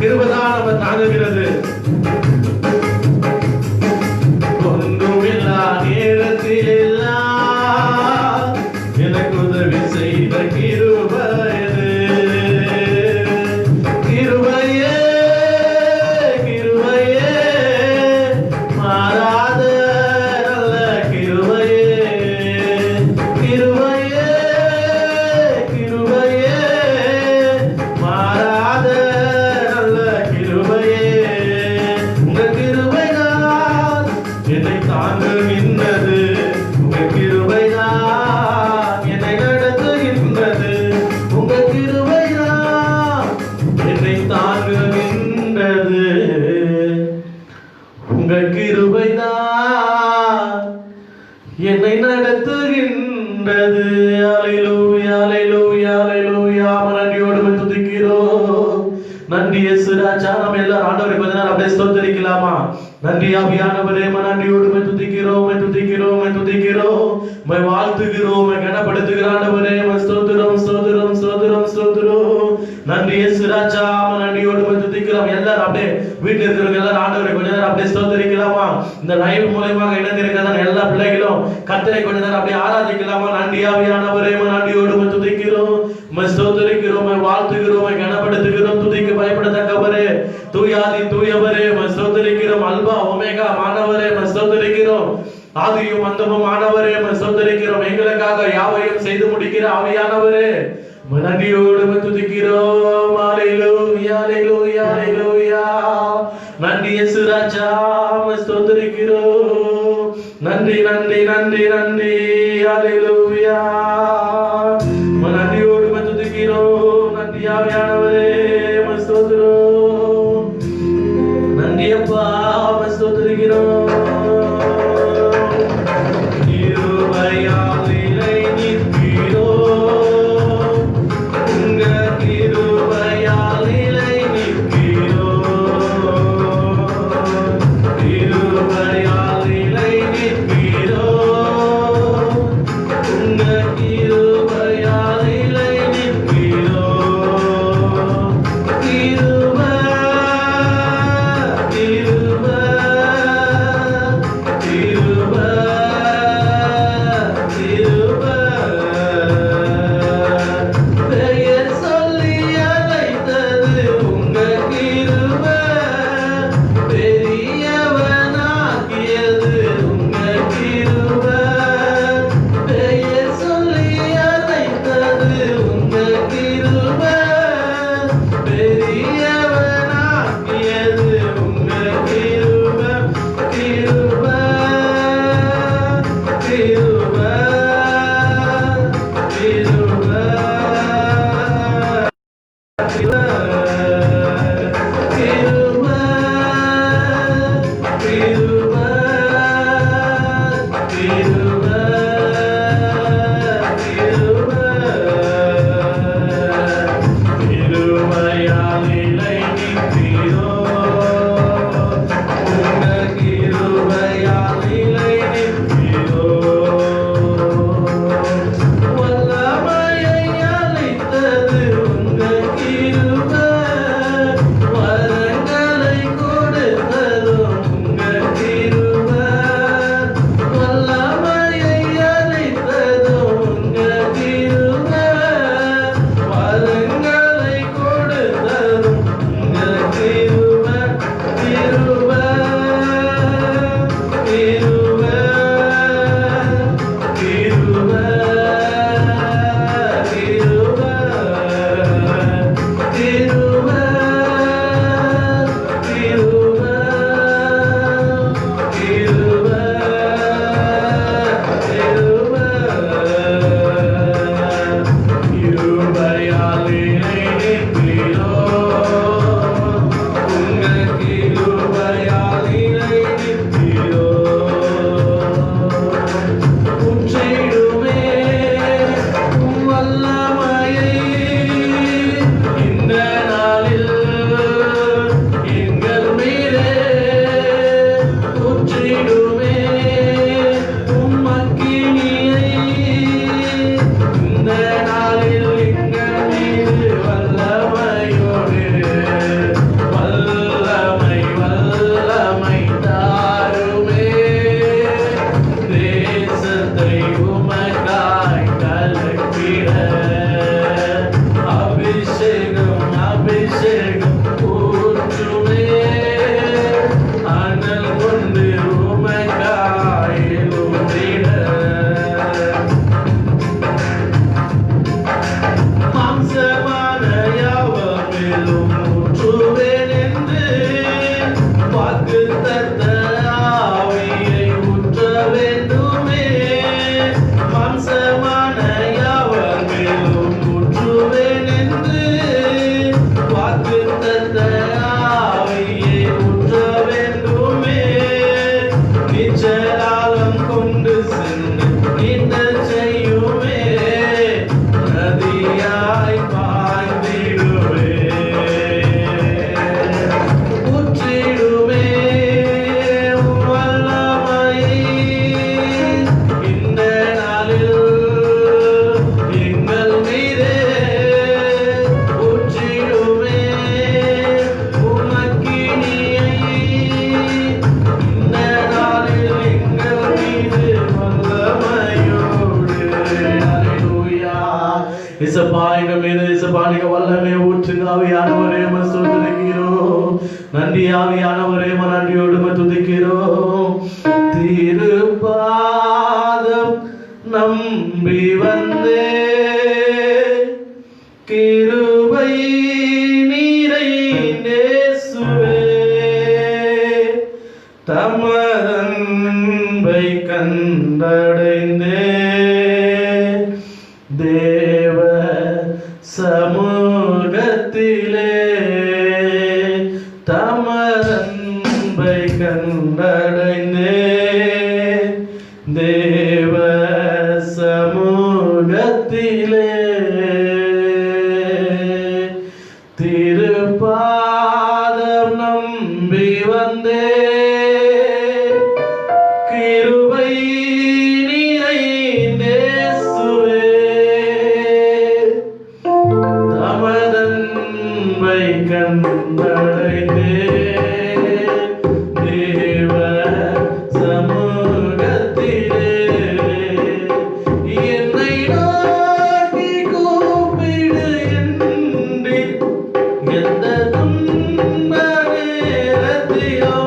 கிருபைதான் நம்ம தாங்குகிறது. ஒன்றுமில்லா நேரத்தில் எல்லாம் எனக்கு உதவி செய்த கிருபை இது. கிருபையே கிருபையே மாறாத நல்ல கிருபையே. கிருபையே கிருபையே மாறாத நல்ல கிருபையே. உங்க கிருபைதான் என்னை தாங்குகின்றது. உங்க கிருபைதான் என்னை நடத்துகின்றது. உங்க கிருபைதான் என்னை தாங்குகின்றது. உங்க கிருபைதான் என்னை நடத்துகின்றது. அல்லேலூயா அல்லேலூயா அல்லேலூயா. நன்றியோடு துதிக்கிறோம். நன்றி இயேசு ராஜா. நம்ம எல்லாரும் ஆண்டவரை கொஞ்ச நேரம் அப்படியே ஸ்தோத்திரிக்கலாமா? நன்றி ஆவியானவரே, நன்றியோடு துதிக்கிறோம் துதிக்கிறோம் துதிக்கிறோம். வாழ்த்துகிறோம், கனப்படுத்துகிறோம் ஆண்டவரே. ஸ்தோத்திரம் ஸ்தோத்திரம் ஸ்தோத்திரம் ஸ்தோத்திரம். நன்றி இயேசு ராஜா. நன்றியோடு துதிக்கிறோம். எல்லாரும் அப்படியே வீட்டில் இருக்கிறவங்க எல்லாரும் ஆண்டவரை கொஞ்ச நேரம் அப்படியே ஸ்தோத்திரிக்கலாமா? இந்த லைவ் மூலமாக இணைந்திருக்கிறதான எல்லா பிள்ளைகளும் கர்த்தரை கொஞ்ச நேரம் அப்படியே ஆராதிக்கலாமா? நன்றி ஆவியானவரே, நன்றியோடு துதிக்கிறோம், ஸ்தோத்திரிக்கிறோம், வாழ்த்துகிறோம், கனப்படுத்துகிறோம். துதிக்கு பயப்படத்தக்கவரே, தூயாதி தூயவரே, ஸ்தோத்திரிக்கிறோம். அல்பா ஒமேகா மாணவரே, ஸ்தோத்திரிக்கிறோம். ஆதியும் அந்தமும் ஆனவரே, ஸ்தோத்திரிக்கிறோம். எங்களுக்காக யாவையும் செய்து முடிக்கிற ஆவியானவரே, நன்றியோடு துதிக்கிறோம். அல்லேலூயா அல்லேலூயா அல்லேலூயா. நன்றி இயேசு ராஜா, ஸ்தோத்திரிக்கிறோம். நன்றி நன்றி நன்றி நன்றி. அல்லேலூயா. நன்றியோடு துதிக்கிறோம். நன்றி ஆவியானவரே, ஸ்தோத்திரம். நன்றி அப்பா, ஸ்தோத்திரிக்கிறோம். கிருபையால் நிலை நிற்கிறோம். உங்க கிருபையால் நிலை நிற்கிறோம். கிருபையால் நிலை நிற்கிறோம். உங்க கிருபையால் நிலை நிற்கிறோம். கிருபை கிருபை கிருபை கிருபை. பெயர் சொல்லி அழைத்தது உங்க கிருபை. பெரியவனாக்கியது உங்க கிருபை. பெயர் சொல்லி அழைத்தது உங்க கிருபை. பெரியவனாக்கியது உங்க கிருபை. கிருபை கிருபை கிருபை வல்லமையை அளித்தது உங்க கிருபை. என்று வாக்குத்தத்த ஆவியை ஊற்ற வேண்டுமே. நிச்சலாலம் கொண்டு சென்று நீண்டச் செய்யுமே. நதியாய் பாய்ந்திடுமே. ஊற்றிடுமே உம் வல்லமையை இந்த நாளில் எங்கள் மீதே. ஊற்றிடுமே உம் அக்கினியை இந்த நாளில் எங்கள் மீது வல்லமையோடு. அல்லேலூயா. இசப்பா எங்கள் மீது இசப்பா நீங்க வல்லமை ஊற்றுங்க. ஆவியானவரே உம்மை ஸ்தோத்திரிக்கிறோம். நன்றி ஆவியானவரே உம்மை நன்றியோடு உம்மை துதிக்கிறோம். திருப்பாதம் நம்பி வந்தே கிருபை நிறைந்தேசுவே. தமதன்பை கண்டடைந்தே தேவ சமூகத்திலே. தமதன்பை கண்டடைந்தே தேவ சமூகத்திலே. திருப்பாதம் நம்பி வந்தே கிருபை நிறைந்தேசுவே. தமதன்பை கண்டடைந்தே தேவ சமூகத்திலே. என்னை நோக்கி கூப்பிடு என்று எந்த துன்ப நேரத்திலும்.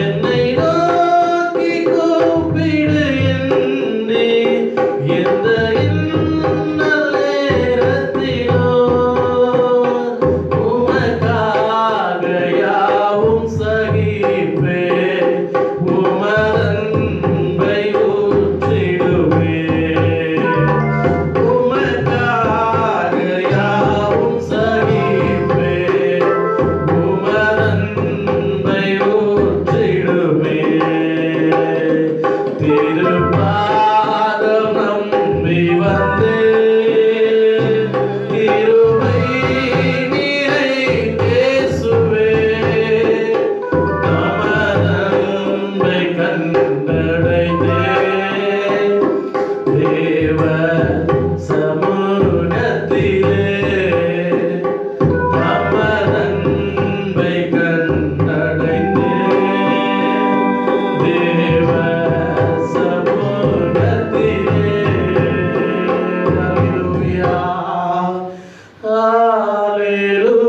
என்னை நோக்கி கூப்பிடு என்று எந்த இன்னல் நேரத்திலும். உமக்காக யாவும் சகிப்பேன். உமதன்பை ஊற்றிடுவேன். உமக்காக யாவும் சகிப்பேன். உமதன்பை ஊற்றிடுவேன். திருப்பாதம் நம்பி வந்தே கிருபை நிறைந்தேசுவே. தமதன்பை கண்டடைந்தே தேவ சமூகத்திலே. தமதன்பை கண்டடைந்தே தேவ சமூகத்திலே. அல்லேலூயா. அல்லேலூயா.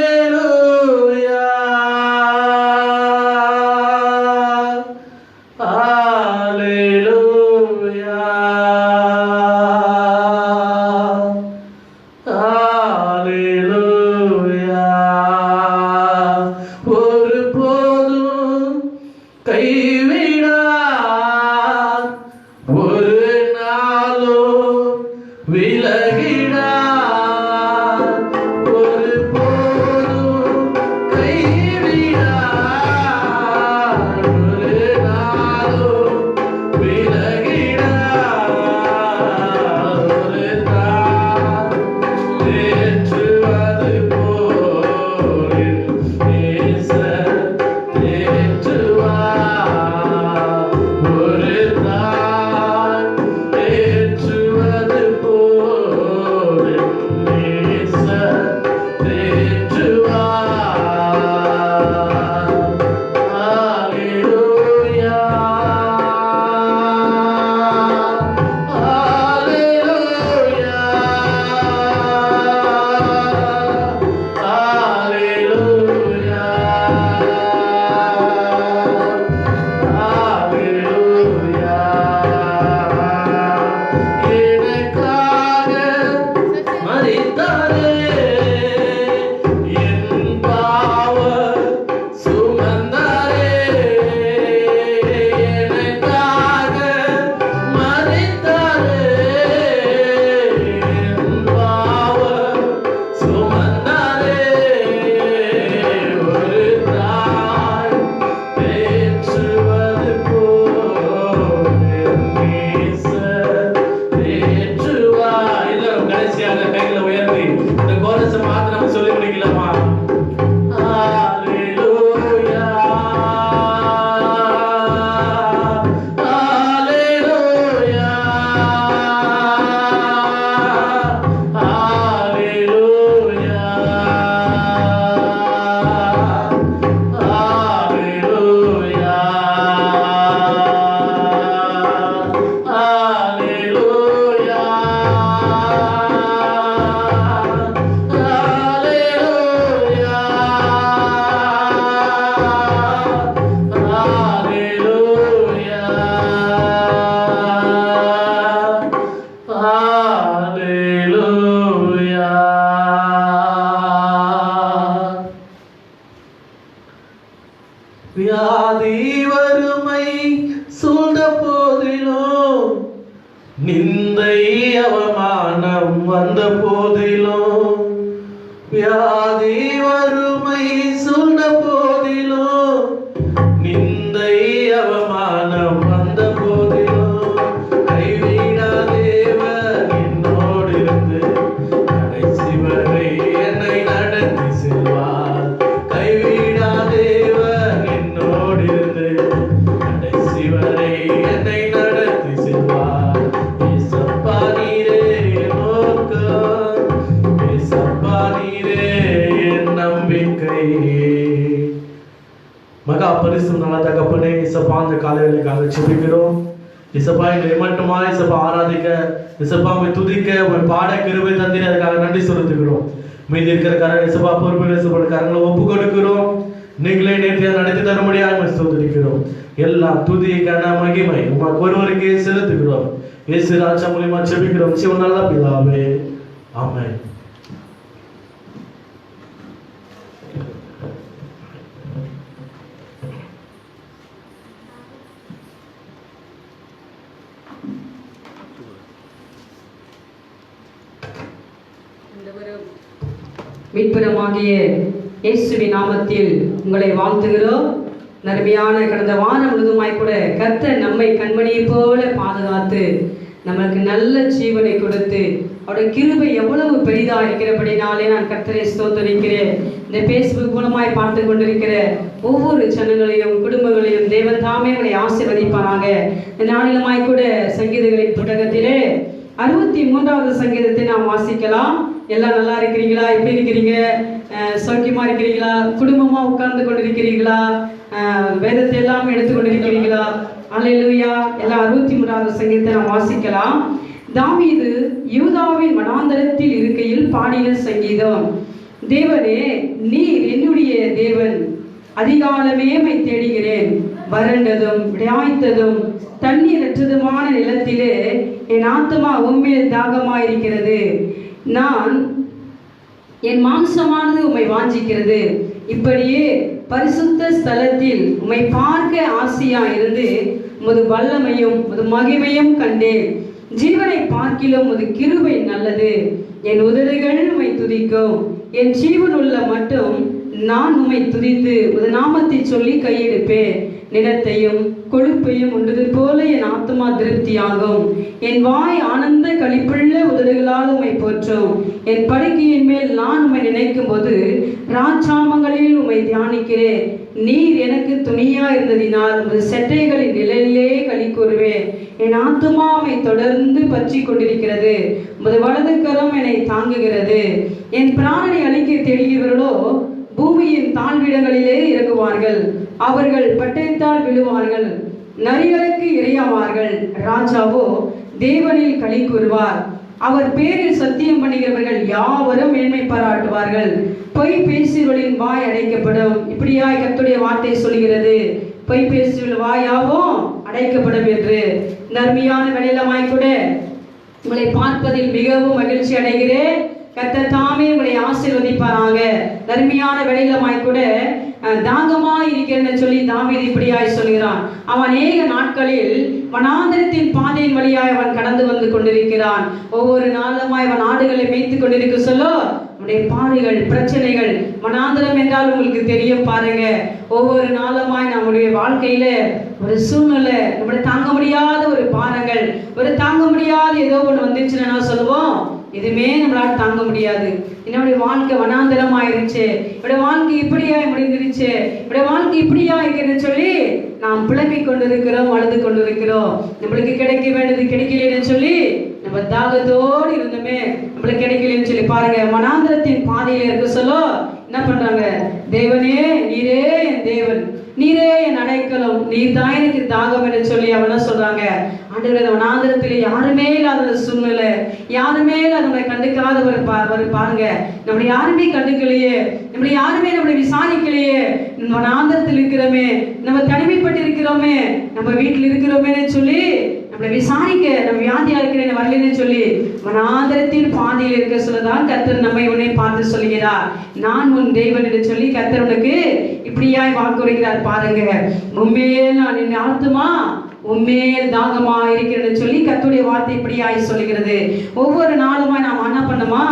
Alleluia. நிந்தை அவமானம் வந்த போதிலும், வியாதி வறுமை சூழ்ந்த போதிலும், நிந்தை அவமானம் வந்த போதிலும், கைவிடா தேவன் என்னோடு இருந்து கடைசி வரை என்னை நடத்தி செல்வார். கைவிடா தேவன் என்னோடு இருந்து கடைசி வரை என்னை நடத்தி செல்வார். ஏசப்பா நீரே என் நோக்கம், ஏசப்பா நீரே என் நம்பிக்கை. மகா பரிசுத்த நல்ல தகப்பனே, இசப்பா அந்த காலைகளுக்காக ஜெபிக்கிறோம். இசப்பா எங்களை மட்டுமா இசப்பா ஆராதிக்க, இசப்பா உம்மை துதிக்க, உம்மை பாட கிருபை தந்தீர், அதுக்காக நன்றி செலுத்துகிறோம். மீதி இருக்கிற கரங்களை இசப்பா பொறுப்பில் இசப்பா கரங்களை ஒப்பு கொடுக்கிறோம். நீங்களே நேற்றைய நடத்தி தரும்படியாக ஸ்தோத்திரிக்கிறோம். எல்லா துதி கன மகிமை உமக்கு ஒருவருக்கே செலுத்துகிறோம். இயேசு ராஜா மூலமா ஜெபிக்கிறோம் சிவன் நல்ல பிதாவே, ஆமென். மீட்புரமாகிய இயேசுவின் நாமத்தில் உங்களை வாழ்த்துகிறோம். நன்மையான கடந்த வாரம் முழுதுமாய் கூட கர்த்தர் நம்மை கண்மணியை போல பாதுகாத்து நமக்கு நல்ல ஜீவனை கொடுத்து அவருடைய கிருபை எவ்வளவு பெரிதா இருக்கிறபடினாலே நான் கர்த்தரை ஸ்தோத்திரிக்கிறேன். இந்த பேஸ்புக் மூலமாய் பார்த்து கொண்டிருக்கிற ஒவ்வொரு ஜனங்களையும் குடும்பங்களையும் தேவன் தாமே உங்களை ஆசீர்வதிப்பாராக. இந்த நாளிலுமாய் கூட சங்கீதங்களின் புத்தகத்திலே 63வது சங்கீதத்தை நாம் வாசிக்கலாம். எல்லாம் நல்லா இருக்கிறீங்களா? எப்படி இருக்கிறீங்க? சௌக்கியமா இருக்கிறீங்களா? குடும்பமா உட்கார்ந்து கொண்டிருக்கிறீங்களா? வேதத்தை எல்லாம் எடுத்து கொண்டிருக்கிறீங்களா? அல்லேலூயா. எல்லாம் 63வது சங்கீதத்தை நாம் வாசிக்கலாம். தாவீது யூதாவின் வனாந்தரத்தில் இருக்கையில் பாடின சங்கீதம். தேவனே, நீர் என்னுடைய தேவன், அதிகாலமே உம்மை தேடுகிறேன். வறண்டதும் விடாய்த்ததும் தண்ணீரற்றதுமான நிலத்திலே என் ஆத்துமா உம்மேல் தாகமாயிருக்கிறது. நான் என் மாம்சமானது உம்மை வாஞ்சிக்கிறது. இப்படியே பரிசுத்த ஸ்தலத்தில் உம்மை பார்க்க ஆசையா இருந்து உமது வல்லமையும் உமது மகிமையும் கண்டேன். ஜீவனை பார்க்கிலும் உமது கிருபை நல்லது. என் உதடுகள் உம்மை துதிக்கும். என் ஜீவன் உள்ள மட்டும் நான் உம்மை துதித்து உமது நாமத்தை சொல்லி கையெடுப்பேன். நிலத்தையும் கொழுப்பையும் உண்டது போல என் ஆத்துமா திருப்தியாகும். என் வாய் ஆனந்த களிப்புள்ள உதடுகளால் உம்மை போற்றும். என் படுக்கையின் மேல் நான் உம்மை நினைக்கும் போது ராஜாமங்களில் உம்மை தியானிக்கிறேன். நீர் எனக்கு துணியா இருந்ததினால் உமது செட்டைகளின் நிழலிலே களி கூறுவேன். என் ஆத்துமா உம்மை தொடர்ந்து பற்றி கொண்டிருக்கிறது. உமது வலது கரம் என்னை தாங்குகிறது. என் பிராணனை அழிக்க தேடுகிறவர்களோ பூமியின் தாழ்விடங்களிலே இறங்குவார்கள். அவர்கள் பட்டயத்தால் விழுவார்கள், நரிகளுக்கு இரையாவார்கள். ராஜாவோ தேவனில் களி கூறுவார். அவர் பேரில் சத்தியம் பண்ணுகிறவர்கள் யாவரும் மேன்மை பாராட்டுவார்கள். பொய் பேசுகிறவர்களின் வாய் அடைக்கப்படும். இப்படியாய் கர்த்தருடைய வார்த்தை சொல்கிறது, பொய் பேசுகிறவர்கள் வாயாவும் அடைக்கப்படும் என்று. நர்மையான வேளையிலமாய் கூட உங்களை பார்ப்பதில் மிகவும் மகிழ்ச்சி அடைகிறேன். கர்த்தர் தாமே உங்களை ஆசீர்வதிப்பாராக. நர்மையான வேளையிலமாய் கூட தாகமாய் இருக்கிறேன்னு சொல்லி தாவீது இப்படியாய் சொல்கிறான். அவன் அநேக நாட்களில் வனாந்தரத்தின் பாதையின் வழியாய் அவன் கடந்து வந்து கொண்டிருக்கிறான். ஒவ்வொரு நாளுமாய் அவன் ஆடுகளை மேய்த்து கொண்டிருக்க சொல்லோ நம்முடைய பாடுகள், பிரச்சனைகள். வனாந்தரம் என்றால் உங்களுக்கு தெரியும் பாருங்க. ஒவ்வொரு நாளுமாய் நம்முடைய வாழ்க்கையில ஒரு சூழ்நிலை, நம்மளை தாங்க முடியாத ஒரு பாரங்கள், ஒரு தாங்க முடியாத ஏதோ ஒன்று வந்துச்சுன்னா சொல்லுவோம், எதுவுமே நம்மளால தாங்க முடியாது. என்னுடைய வாழ்க்கை வனாந்தரம் ஆயிருச்சு, என்னுடைய வாழ்க்கை இப்படியா முடிஞ்சிருச்சு, என்னுடைய வாழ்க்கை இப்படியா இருக்குன்னு சொல்லி நாம் புலம்பிக் கொண்டிருக்கிறோம், அழுது கொண்டிருக்கிறோம். நம்மளுக்கு கிடைக்க வேண்டியது கிடைக்கலன்னு சொல்லி நம்ம தாகத்தோடு இருந்தோமே, நம்மளுக்கு கிடைக்கலன்னு சொல்லி பாருங்க. வனாந்தரத்தின் பாதையில இருக்க சொல்ல என்ன பண்றாங்க? தேவனே, நீரே என் தேவன், நீரே என் அடைக்கலம், நீர் தான் எனக்கு தாகம் என்று சொல்லி அவன சொல்றாங்க. ஆண்டவரே, வனாந்தரத்திலே யாருமே இல்லாத சூழ்நிலை, யாருமே நம்மளை கண்டுக்காத ஒரு பாருங்க. நம்மளை யாருமே கண்டுக்கலையே, நம்மளை யாருமே நம்மளை விசாரிக்கலையே, நம்ம வனாந்தரத்தில் இருக்கிறோமே, நம்ம தனிமைப்பட்டு இருக்கிறோமே, நம்ம வீட்டில் இருக்கிறோமேன்னு சொல்லி நம்மளை விசாரிக்க, நம்ம வியாதியா இருக்கிறேன் வரலன்னு சொல்லி வனாந்தரத்தின் பாதையில் இருக்க சொல்லதான் கர்த்தர் நம்மை உன்னை பார்த்து சொல்கிறார், நான் உன் தேவன் என்று சொல்லி கர்த்தர் உனக்கு இப்படியாய் வாக்குறுகிறார். பாருங்க, உண்மையே நான் என் ஆத்துமா உண்மையில் தாகமா இருக்கிறது சொல்லி கர்த்தருடைய வார்த்தை இப்படியாய் சொல்லுகிறது. ஒவ்வொரு நாளுமாய் நாம் என்ன பண்ணுமா,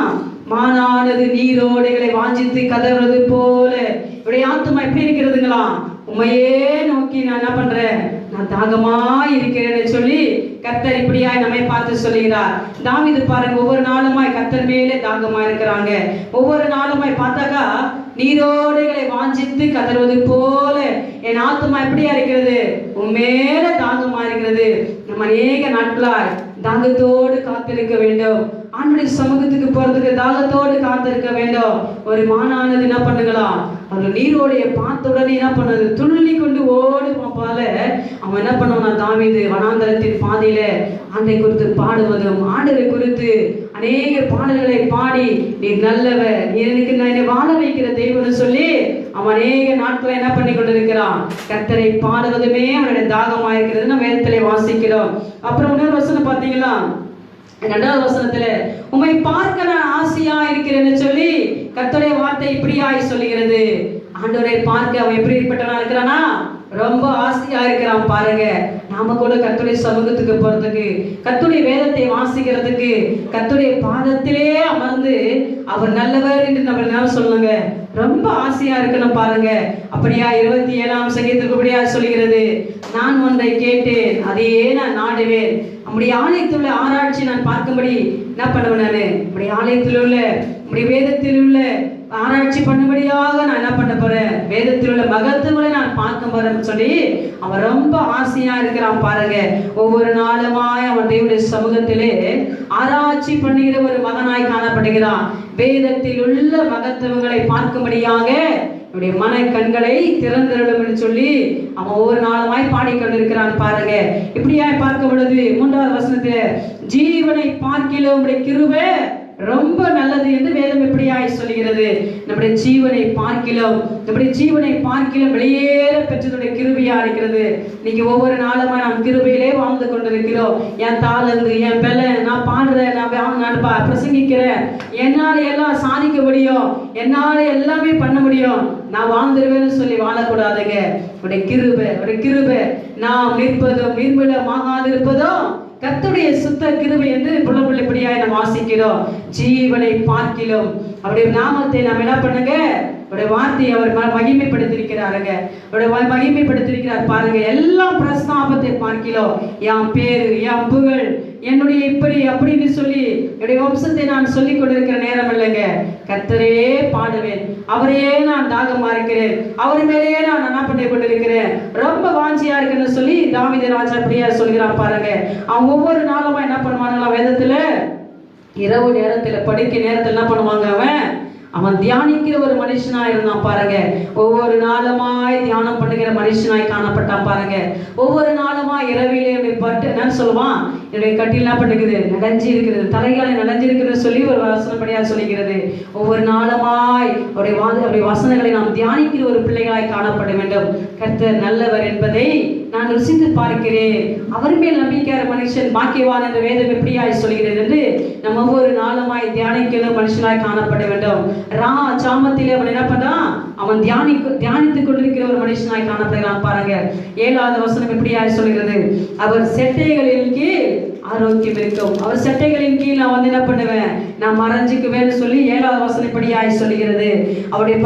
மானானது நீரோடைகளை வாஞ்சித்து கதறது போல இப்படி ஆத்துமா எப்படி இருக்கிறதுங்களா, உண்மையே நோக்கி நான் என்ன பண்றேன், நான் தாகமா இருக்கிறேன்னு சொல்லி கர்த்தர் இப்படியாய் நம்மை பார்த்து சொல்லுகிறார். தாவீது பாருங்க, ஒவ்வொரு நாளுமாய் கர்த்தர் மேலே தாகமா இருக்கிறாங்க. ஒவ்வொரு நாளுமாய் பார்த்தாக்கா நீரோடைகளை வாஞ்சித்து கதறுவது போல என் ஆத்துமா எப்படியா இருக்கிறது, உண்மையில தாகமா இருக்கிறது. நம்ம அநேக நாட்களாய் தாகத்தோடு காத்திருக்க வேண்டும். ஆண்டுடைய சமூகத்துக்கு போறதுக்கு தாகத்தோடு காத்திருக்க வேண்டும். ஒரு மானானது என்ன பண்ணுங்களாம், ஒரு நீரோடைய பார்த்த உடனே என்ன பண்ணது, துள்ளி கொண்டு ஓடுவான் போல அவன் என்ன பண்ணுவான், தாவீது வனாந்தரத்தின் பாதையில ஆண்டை குறித்து பாடுவதும் ஆண்டரை குறித்து அநேக பாடல்களை பாடி நீ நல்லவர், நீ எனக்கு என்னை வாழ வைக்கிற தெய்வம்னு சொல்லி அவன் அநேக நாட்களை என்ன பண்ணி கொண்டிருக்கிறான், கர்த்தரை பாடுவதுமே அவனுடைய தாகமா இருக்கிறது நம்ம வேதத்திலே வாசிக்கிறோம். அப்புறம் இன்னொரு வசனம் பார்த்தீங்களா, 2வது வசனத்துல உம்மை பார்க்க நான் ஆசையா இருக்கிறேன்னு சொல்லி கர்த்தருடைய வார்த்தை இப்படியாய் சொல்லுகிறது. ஆண்டவரை பார்க்க அவன் எப்படிப்பட்டவனா இருக்கிறானா, ரொம்ப ஆசையா இருக்கிறான். பாருங்க, நாம கூட கர்த்தருடைய சமூகத்துக்கு போறதுக்கு, கர்த்தருடைய வேதத்தை வாசிக்கிறதுக்கு, கர்த்தருடைய பாதத்திலே அமர்ந்து அவர் நல்லவர் என்று நம்ம சொல்லுங்க, ரொம்ப ஆசையா இருக்கணும். பாருங்க, அப்படியா 27ஆம் சங்கீதத்துக்கு அப்படியா சொல்லுகிறது, நான் ஒன்றை கேட்டேன் அதையே நான் நாடுவேன், நம்முடைய ஆலயத்தில் உள்ள ஆராய்ச்சி நான் பார்க்கும்படி என்ன பண்ணுவேன், நானு நம்முடைய ஆலயத்தில் உள்ள நம்முடைய வேதத்தில் உள்ள ஆராய்ச்சி பண்ணும்படியாக நான் என்ன பண்ண போறேன், வேதத்தில் உள்ள மகத்துவங்களை நான் பார்க்க போறேன்னு சொல்லி அவன் ரொம்ப ஆசையா இருக்கிறான். பாருங்க, ஒவ்வொரு நாளுமாய் அவன் தேவனுடைய சமூகத்திலே ஆராய்ச்சி பண்ணுகிற ஒரு மகனாய் காணப்படுகிறான். வேதத்தில் உள்ள மகத்துவங்களை பார்க்கும்படியாக என்னுடைய மன கண்களை திறந்திரலும் என்று சொல்லி அவன் ஒவ்வொரு நாளுமாய் பாடிக்கொண்டிருக்கிறான். பாருங்க, இப்படியாய் பார்க்கும் பொழுது 3வது வசனத்துல ஜீவனை பார்க்கிலும் உம்முடைய கிருபை ரொம்ப நல்லது என்று வேதம் எப்படியாய் சொல்லுகிறது. நம்முடைய ஜீவனை பார்க்கிலும் வெளியேற பெற்றதுடைய கிருபையா இருக்கிறது. இன்னைக்கு ஒவ்வொரு நாளுமா நாம் கிருபையிலே வாழ்ந்து கொண்டிருக்கிறோம். என் தாளந்து, என் பெல, நான் பாடுறேன், நான் பிரசங்கிக்கிறேன், என்னால எல்லாம் சாதிக்க முடியும், என்னால எல்லாமே பண்ண முடியும், நான் வாழ்ந்துருவேன்னு சொல்லி வாழக்கூடாதுங்க. உடைய கிருபை நாம் நிற்பதும் நிர்மூலமாகாதிருப்பதும் கர்த்தருடைய சுத்த கிருபை என்று புலம்புள்ள இப்படியாய் நாம் வாசிக்கிறோம். ஜீவனை பார்க்கிலும் அவருடைய நாமத்தை நாம் என்ன பண்ணுங்க, அவருடைய வார்த்தையை அவர் மகிமைப்படுத்திருக்கிறாருங்க, அவருடைய மகிமைப்படுத்திருக்கிறார். பாருங்க, எல்லாம் பிரஸ்தாபத்தை பார்க்கிறோம், என் பேரு என் புகழ் என்னுடைய இப்படி அப்படின்னு சொல்லி என்னுடைய வம்சத்தை நான் சொல்லிக் கொண்டிருக்கிற நேரம் இல்லைங்க. கர்த்தரே பாடுவேன், அவரே நான் தாகமா இருக்கிறேன், அவர் மேலேயே நான் என்ன பண்ணி கொண்டிருக்கிறேன், ரொம்ப வாஞ்சியா இருக்குன்னு சொல்லி தாவீது ராஜா அப்படியா சொல்கிறான். பாருங்க, அவன் ஒவ்வொரு நாளுமா என்ன பண்ணுவாங்களா, வேதத்துல இரவு நேரத்துல படுக்கை நேரத்துல என்ன பண்ணுவாங்க, அவன் தியானிக்கிற ஒரு மனுஷனா இருந்தான். பாருங்க, ஒவ்வொரு நாளுமாய் தியானம் பண்ணுகிற மனுஷனாய் காணப்பட்டான். பாருங்க, ஒவ்வொரு நாளுமாய் இரவிலே பட்டு என்ன சொல்லுவான், என்னுடைய கட்டில் என்ன பண்ணுகிறது, நனைஞ்சி இருக்கிறது, தலைகாலை நனைஞ்சிருக்கிறது சொல்லி ஒரு வசனப்படியா சொல்லுகிறது. ஒவ்வொரு நாளுமாய் அவருடைய வசனங்களை நாம் தியானிக்கிற ஒரு பிள்ளைகளாய் காணப்பட வேண்டும். கர்த்தர் நல்லவர் என்பதை நான் ருசித்து பார்க்கிறேன், அவர் மேல் நம்பிக்கையான மனுஷன் பாக்கியவான் என்ற வேதம் எப்படியாய் சொல்கிறது என்று நம்ம ஒவ்வொரு நாளுமாய் தியானிக்கிற மனுஷனாய் காணப்பட வேண்டும். சாமத்திலே அவன் என்ன பண்றான், அவன் தியானித்துக் கொண்டிருக்கிற ஒரு மனுஷனாய் காணப்படுகிறான். பாருங்க, 7வது வசனம் எப்படியாய் சொல்கிறது, அவர் செட்டைகளின் கீழ் ஆரோக்கியம் இருக்கும், அவர் செட்டைகளின் கீழ் நான் வந்து என்ன பண்ணுவேன், நான் மறைஞ்சுக்குவேன்னு சொல்லி 7வது வசனம் இப்படியாய் சொல்கிறது. அவருடைய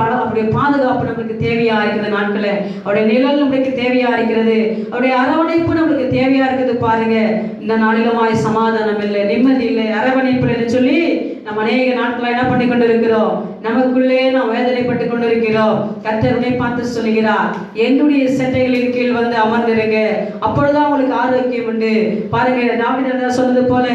பாதுகாப்பு நம்மளுக்கு தேவையா இருக்கிறது, நாட்கள அவருடைய நிழல் நம்மளுக்கு தேவையா இருக்கிறது, அவருடைய அரவணைப்பு நம்மளுக்கு தேவையா இருக்குது. பாருங்க, இந்த நாளிலுமாய் சமாதானம் இல்லை, நிம்மதி இல்லை, அரவணைப்பு இல்லைன்னு சொல்லி நம்ம அநேக நாட்களை என்ன பண்ணி கொண்டிருக்கிறோம், நமக்குள்ளே நாம் வேதனைப்பட்டு கொண்டிருக்கிறோம். கர்த்தர் உன்னை பார்த்து சொல்லுகிறார், என்னுடைய செட்டைகளின் கீழ் வந்து அமர்ந்திருங்க, அப்பொழுதுதான் உங்களுக்கு ஆரோக்கியம் உண்டு. பாருங்க, தாவீது சொன்னது போல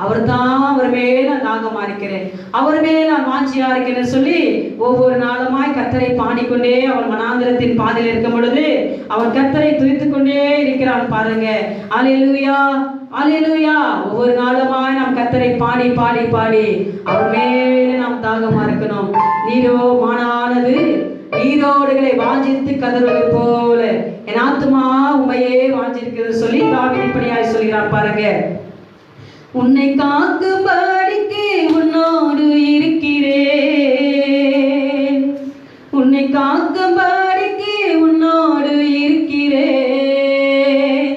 அவர் தான், அவர் மேல நான் தாகமா இருக்கிறேன், அவர் மேல நான் வாஞ்சியா இருக்கிறேன்னு சொல்லி ஒவ்வொரு நாளுமாய் கர்த்தரை பாடிக்கொண்டே அவன் வனாந்திரத்தின் பாதையில் இருக்கும் பொழுது அவன் கர்த்தரை துதித்துக் கொண்டே இருக்கிறான். பாருங்க, அல்லேலூயா அல்லேலூயா. ஒவ்வொரு நாளுமாய் நாம் கர்த்தரை பாடி பாடி பாடி அவர் மேல நாம் தாகமா இருக்கணும். நீரோ மானானது நீரோடுகளை வாஞ்சித்து கதறுவது போல என் ஆத்துமா உண்மையே வாஞ்சிருக்கிறது சொல்லி தாவீது இப்படியாய் சொல்கிறார். பாருங்க, உன்னை காக்கும்படிக்கு உன்னோடு இருக்கிறேன், உன்னை காக்கும்படிக்கு உன்னோடு இருக்கிறேன்,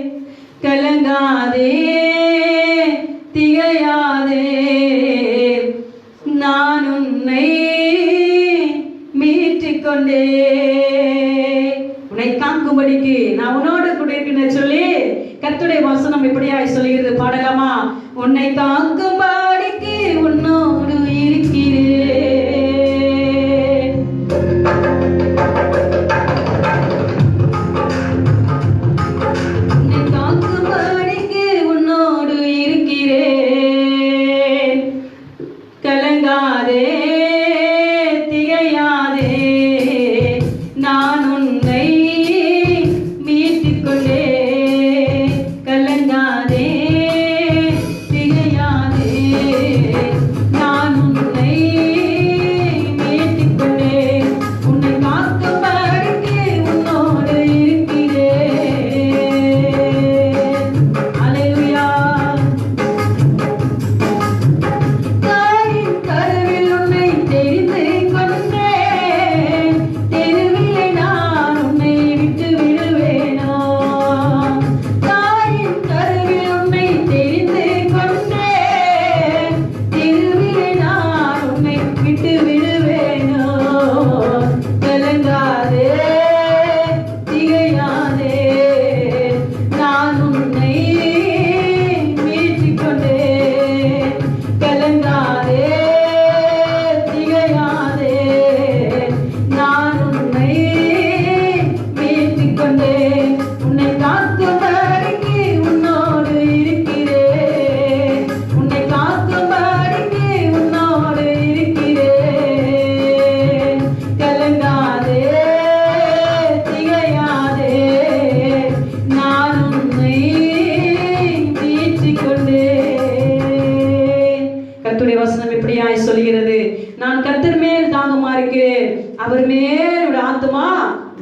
சொல்கிறது, பாடலாமா? உன்னை தாங்கும்படிக்கு உன்னோடு இருக்கிறேன். உன்னை தாங்கும்படிக்கு உன்னோடு இருக்கிறேன். கலங்காதே, திகையாதே, நான் உன்னை மீட்டுக் கொண்டேன். கலங்காதே, திகையாதே, நான் உன்னை மீட்டுக் கொண்டேன். உன்னை காக்கும்படிக்கு உன்னோடு இருக்கிறேன். அல்லேலூயா. தாயின் கருவில் உன்னை தெரிந்து கொண்டேன். தெருவிலே நான் உன்னை விட்டு விடுவேனோ? தாயின் கருவில் உன்னை தெரிந்து கொண்டேன். தெருவிலே நான் உன்னை விட்டு விடுவேனோ? கலங்காதே, திகையாதே, நான் உன்னை மீட்டுக் கொண்டேன். கலங்காதே, திகையாதே, நான் உன்னை மீட்டுக் கொண்டேன். உன்னை காக்கும்படிக்கு உன்னோடு இருக்கிறேன். உன்னை காக்கும்படிக்கு உன்னோடு இருக்கிறேன். கலங்காதே, திகையாதே, நான் உன்னை மீட்டுக் கொண்டேன். கர்த்தருடைய வசனம் இப்படியாய் சொல்கிறது, நான் கர்த்தர் மேல் தாகமா இருக்கிறேன், அவர் மேல் என்னுடைய ஆத்துமா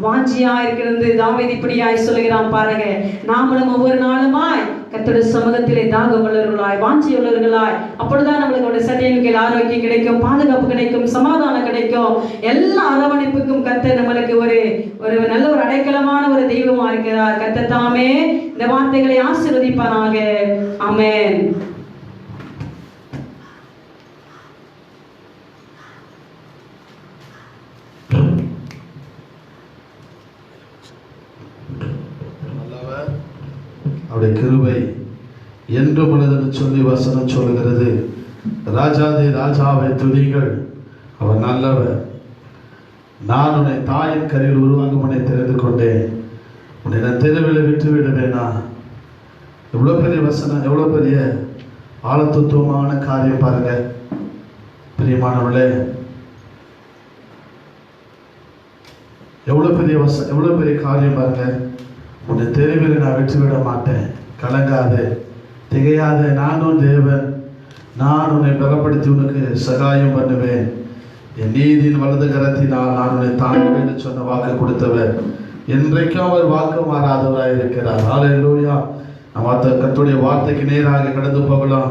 வாஞ்சியா இருக்கிறது. தாவீது இப்படியாய் சொல்லுகிறான் பாருங்க. நாமளும் ஒவ்வொரு நாளுமாய் கர்த்தருடைய சமூகத்திலே தாகம் உள்ளவர்களாய், வாஞ்சி உள்ளவர்களாய், அப்பொழுதுதான் நம்மளுடைய சட்டையின் ஆரோக்கியம் கிடைக்கும், பாதுகாப்பு கிடைக்கும், சமாதானம் கிடைக்கும். எல்லா அரவணைப்புக்கும் கர்த்தர் நம்மளுக்கு ஒரு நல்ல ஒரு அடைக்கலமான ஒரு தெய்வமா இருக்கிறார். கர்த்தர் தாமே இந்த வார்த்தைகளை ஆசீர்வதிப்பாராக. ஆமென். நல்லவர், அவருடைய கிருபை என்றும் உள்ளதென்று சொல்லி வசனம் சொல்லுகிறது. ராஜாதி ராஜாவை துதிகள், அவர் நல்லவர். நான் உன்னை தாயின் கரையில் உருவாக்கும் உன்னை தெரிந்து கொண்டேன், உன்னை நான் தெருவில் விட்டு விடுவேனா? எவ்வளோ பெரிய வசனம், எவ்வளோ பெரிய ஆழத்துவமான காரியம் பாருங்க பிரியமானவர்களே. எவ்வளோ பெரிய காரியம் பாருங்க. உன்னை தெருவில் நான் விட்டு விட மாட்டேன். கலங்காதே, திகையாதே, நானும் தேவன், நான் உன்னை பலப்படுத்தி உனக்கு சகாயம் பண்ணுவேன். என் நீதியின் வலது கரத்தினால் நான் உன்னை தாங்குவேன் என்று சொன்ன வாக்கு கொடுத்தவர். என்றைக்கும் அவர் வாக்கு மாறாதவராய் இருக்கிறார். ஹல்லேலூயா. நம்ம கர்த்தருடைய வார்த்தைக்கு நேராக கடந்து போகலாம்.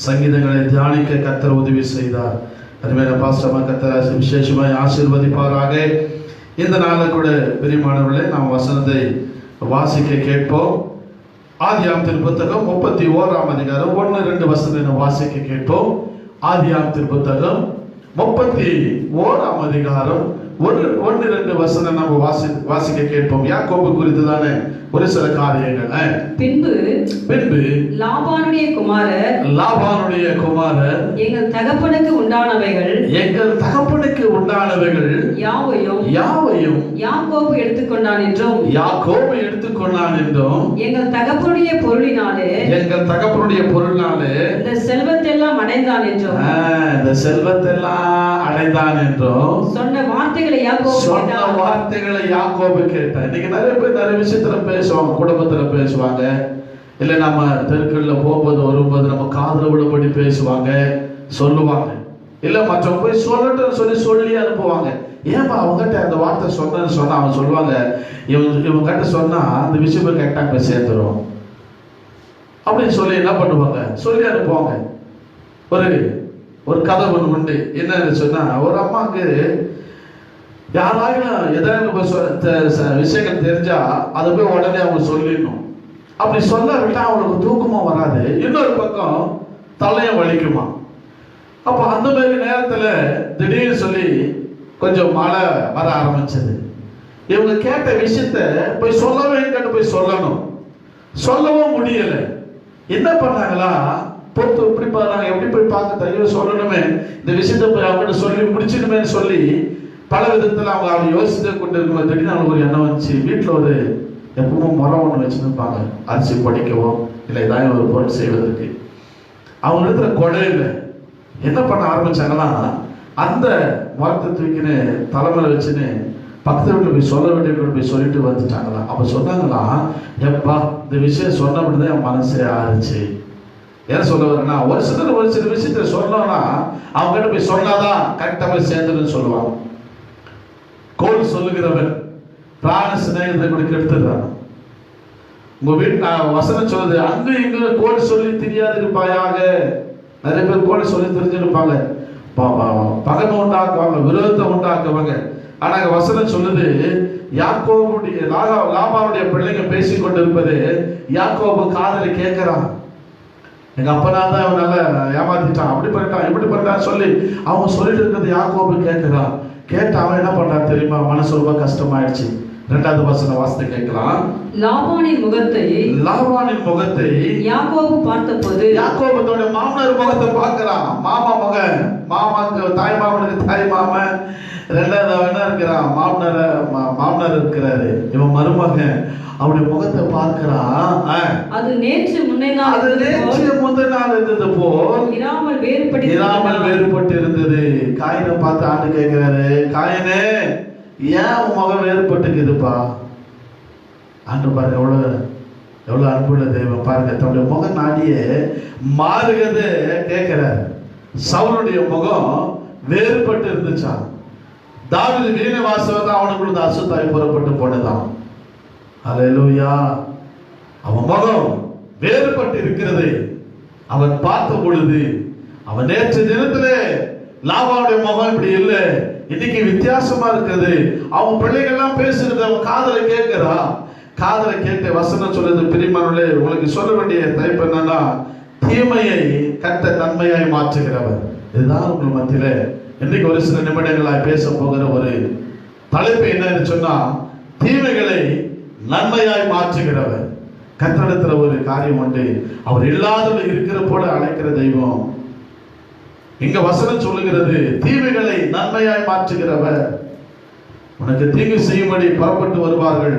சங்கீதங்களை தியானிக்க கர்த்தர் உதவி செய்தார். அருமையான பாஸ்டர்மா கர்த்தர் விசேஷமாய் ஆசீர்வதிப்பாராக. இந்த நாளில் கூட பிரியமானவர்களே, நாம் வசனத்தை வாசிக்க கேட்போம். ஆதியாகமத்தின் புத்தகம் 31ஆம் அதிகாரம் 1-2 வசனத்தை நாம் வாசிக்க கேட்போம். ஆதியாகமத்தின் புத்தகம் 31ஆம் அதிகாரம் 1-2 வசனம் நம்ம வாசிக்க கேட்போம். யாக்கோபு குறித்து தானே ஒரு சில காரியங்கள். பின்பு லாபானுடைய குமாரர் எங்கள் தகப்பனுக்கு உண்டானவைகள் யாவையும் யாக்கோபு எடுத்துக்கொண்டான் என்றும் எங்கள் தகப்பனுடைய பொருளினாலே இந்த செல்வத்தெல்லாம் அடைந்தான் என்றும் சொன்ன வார்த்தைகளை யாக்கோபு கேட்டான். இன்னைக்கு நிறைய பேர் நிறைய விஷயத்துல பேசுவாங்க, குடும்பத்துல பேசுவாங்க, இல்ல நம்ம தெருக்கள்ல போகும்போது வரும்போது நம்ம காதுல விடுபடி பேசுவாங்க, சொல்லுவாங்க, இல்ல மற்றவங்க போய் சொல்லட்டும் சொல்லி அனுப்புவாங்க. ஏன்பா அவங்ககிட்ட அந்த வார்த்தை சொன்னேன்னு சொன்னா அவங்க சொல்லுவாங்க, இவங்க கிட்ட சொன்னா அந்த விஷயம் கரெக்டா போய் சேர்ந்துடும் அப்படின்னு சொல்லி என்ன பண்ணுவாங்க, சொல்லி அனுப்புவாங்க. ஒரு கதை ஒன்று உண்டு. என்னன்னு சொன்னா, ஒரு அம்மாவுக்கு யாராலும் ஏதாவது விஷயங்கள் தெரிஞ்சா அதை போய் உடனே அவங்க சொல்லிடணும். அப்படி சொல்ல விட்டா அவங்களுக்கு தூக்கமும் வராது, இன்னொரு பக்கம் தலையும் வலிக்குமா. அப்ப அந்த மாதிரி நேரத்துல திடீர்னு சொல்லி கொஞ்சம் மழை வர ஆரம்பிச்சது. இவங்க கேட்ட விஷயத்த போய் சொல்லவே சொல்லணும், சொல்லவும் முடியல. என்ன பண்ணாங்களா, பொறுத்து எப்படி பாருங்க, எப்படி போய் பார்க்க ஐயோ சொல்லணுமே, இந்த விஷயத்தை போய் அவங்ககிட்ட சொல்லி முடிச்சிடுமே சொல்லி பல விதத்துல அவங்க யோசித்து கொண்டு இருக்கும். திடீர்னு அவங்களுக்கு ஒரு எண்ணம் வந்துச்சு, வீட்டில் ஒரு எப்பவும் முறை ஒன்று வச்சுருப்பாங்க, அரிசி படிக்கவோ இல்லை ஏதாவது ஒரு பொருள் செய்வதற்கு. அவங்க இடத்துல கொடை இல்லை. என்ன பண்ண ஆரம்பிச்சாங்கன்னா, அந்த மரத்தை தூக்கின்னு தலைமையில வச்சுன்னு பக்கத்து வீட்டில் போய் சொல்ல வேண்டிய போய் சொல்லிட்டு வந்துட்டாங்களா. அப்போ சொன்னாங்களா, எப்பா இந்த விஷயம் சொன்னபடிதான் என் மனசே ஆறுச்சு. ஏன் சொல்ல வரேன்னா, ஒரு சில விஷயத்துல சொன்னோம்னா அவங்க கிட்ட போய் சொன்னாதான் கரெக்டாக போய் சேர்ந்துன்னு சொல்லுவாங்க. கோல் சொல்லுகிறவன் பிராண சிநேகத்தை கூட கெடுத்துடுறான். உங்க வீட்டு வசனம் சொல்லுது, அங்கு இங்கு கோல் சொல்லி தெரியாது இருப்பாயாக. நிறைய பேர் கோல் சொல்லி தெரிஞ்சிருப்பாங்க, பகமை உண்டாக்குவாங்க, விரோதத்தை உண்டாக்குவாங்க. ஆனா வசனம் சொல்லுது, யாக்கோபுடைய லாபாவுடைய பிள்ளைங்க பேசி கொண்டு இருப்பது யாக்கோபு காதல கேட்கிறான். எங்க அப்பனா தான் அவன் நல்லா ஏமாத்திட்டான், அப்படி பண்ணிட்டான் இப்படி பண்ணிட்டான் சொல்லி அவங்க சொல்லிட்டு இருக்கிறது யாக்கோபு கேட்கிறான். கேட்டு அவன் என்ன பண்றான் தெரியுமா, மனசு ரொம்ப கஷ்டமாயிடுச்சு. 2வது வசனம் வாசித்து கேட்கலாம். லாபானின் முகத்தை யாக்கோபு பார்த்தபோது, யாக்கோபு தன்னுடைய மாமனார் முகத்தை பார்க்கிறான். மாமாக்கு தாய் மாமனுக்கு தாய் மாமன், 2வது அவன் என்ன இருக்கிறான், மாமனார் இருக்கிறாரு, இவன் மருமகன். அவருடைய முகத்தை பார்க்கிறான். அது நேற்று முந்தின நாள் இருந்தது போல் இராமல் வேறுபட்டு இருந்தது. காயினை பார்த்து ஆண்டு கேட்கிறாரு, காயினே ஏன் உன் முகம் வேறுபட்டுக்குதுப்பா? ஆண்டு பாருங்க, எவ்வளவு அன்புள்ள தெய்வம் பாருங்க. தன்னுடைய முகம் நாடியே மாறுகிறது கேட்கிறார். சவுளுடைய முகம் வேறுபட்டு இருந்துச்சா. தாவீது வீணை வாசவதான் அவனுக்குள்ள அசுத்தாய் புறப்பட்டு போனதான். அல்லேலூயா. அவன் முகம் வேறுபட்டு இருக்கிறது. அவன் பார்த்த பொழுது, அவன் நேற்று தினத்திலே லாபாவுடைய முகம் இப்படி இல்லை, இன்னைக்கு வித்தியாசமா இருக்குது. அவன் பிள்ளைகள் எல்லாம் பேசுறது அவன் காதலை கேட்கிறா. காதலை கேட்டு வசனம் சொல்றது, பிரியமானவர்களே, உங்களுக்கு சொல்ல வேண்டிய தலைப்பு என்னன்னா, தீமையை கர்த்தர் நன்மையாய் மாற்றுகிறவர். இதுதான் உங்கள் மத்தியில இன்னைக்கு ஒரு சில நிமிடங்களாய் பேச போகிற ஒரு தலைப்பு என்னன்னு சொன்னா, தீமைகளை நன்மையாய் மாற்றுகிறவர். கர்த்தரிடத்துல ஒரு காரியம் உண்டு, அவர் இல்லாதவர்கள் இருக்கிற போல அழைக்கிற தெய்வம். இங்க வசனம் சொல்லுகிறது, தீமைகளை நன்மையாய் மாற்றுகிறவர். உனக்கு தீங்கு செய்யும்படி புறப்பட்டு வருவார்கள்,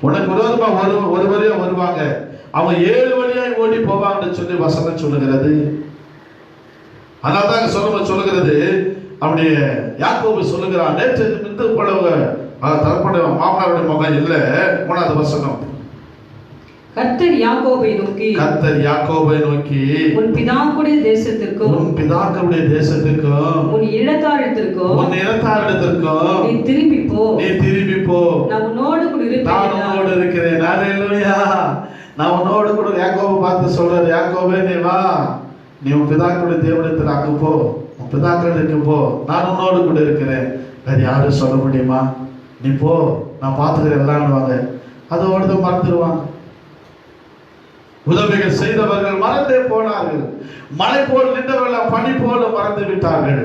உனக்கு விரோதமா ஒரு வழியா வருவாங்க, அவங்க 7 வழியாய் ஓடி போவாங்கன்னு சொல்லி வசனம் சொல்லுகிறது. அதனால்தான் சொல்லுகிறது, அவனுடைய யாக்கோபு சொல்லுகிறான், நேற்று இந்த போலவங்க தரப்பட மாமனாருடைய முகம் இல்லை. 3வது வசனம், கர்த்தர் யாக்கோபை நோக்கி உன் பிதாக்களுடைய தேசத்திற்கும் உன் இனத்தாரிடத்திற்கும் நீ திரும்பி போ, நான் உன்னோடு கூட இருக்கிறேன். அல்லேலூயா. நான் உன்னோடு கூட. யாக்கோபு பார்த்து சொல்றாரு, யாக்கோபே நீ வா, நீ உன் பிதாக்களுடைய தேவனிடத்தில் அங்கு போ, உன் பிதாக்களுக்கு போ, நான் உன்னோடு கூட இருக்கிறேன். வேற யாரும் சொல்ல முடியுமா? நீ போ, நான் பார்த்துக்கிறேன் எல்லாம். அதோடு மறந்துடுவாங்க. உதவிகள் செய்தவர்கள் மறந்தே போனார்கள். மழை போல் நின்றவர்கள் பனி போல மறந்து விட்டார்கள்.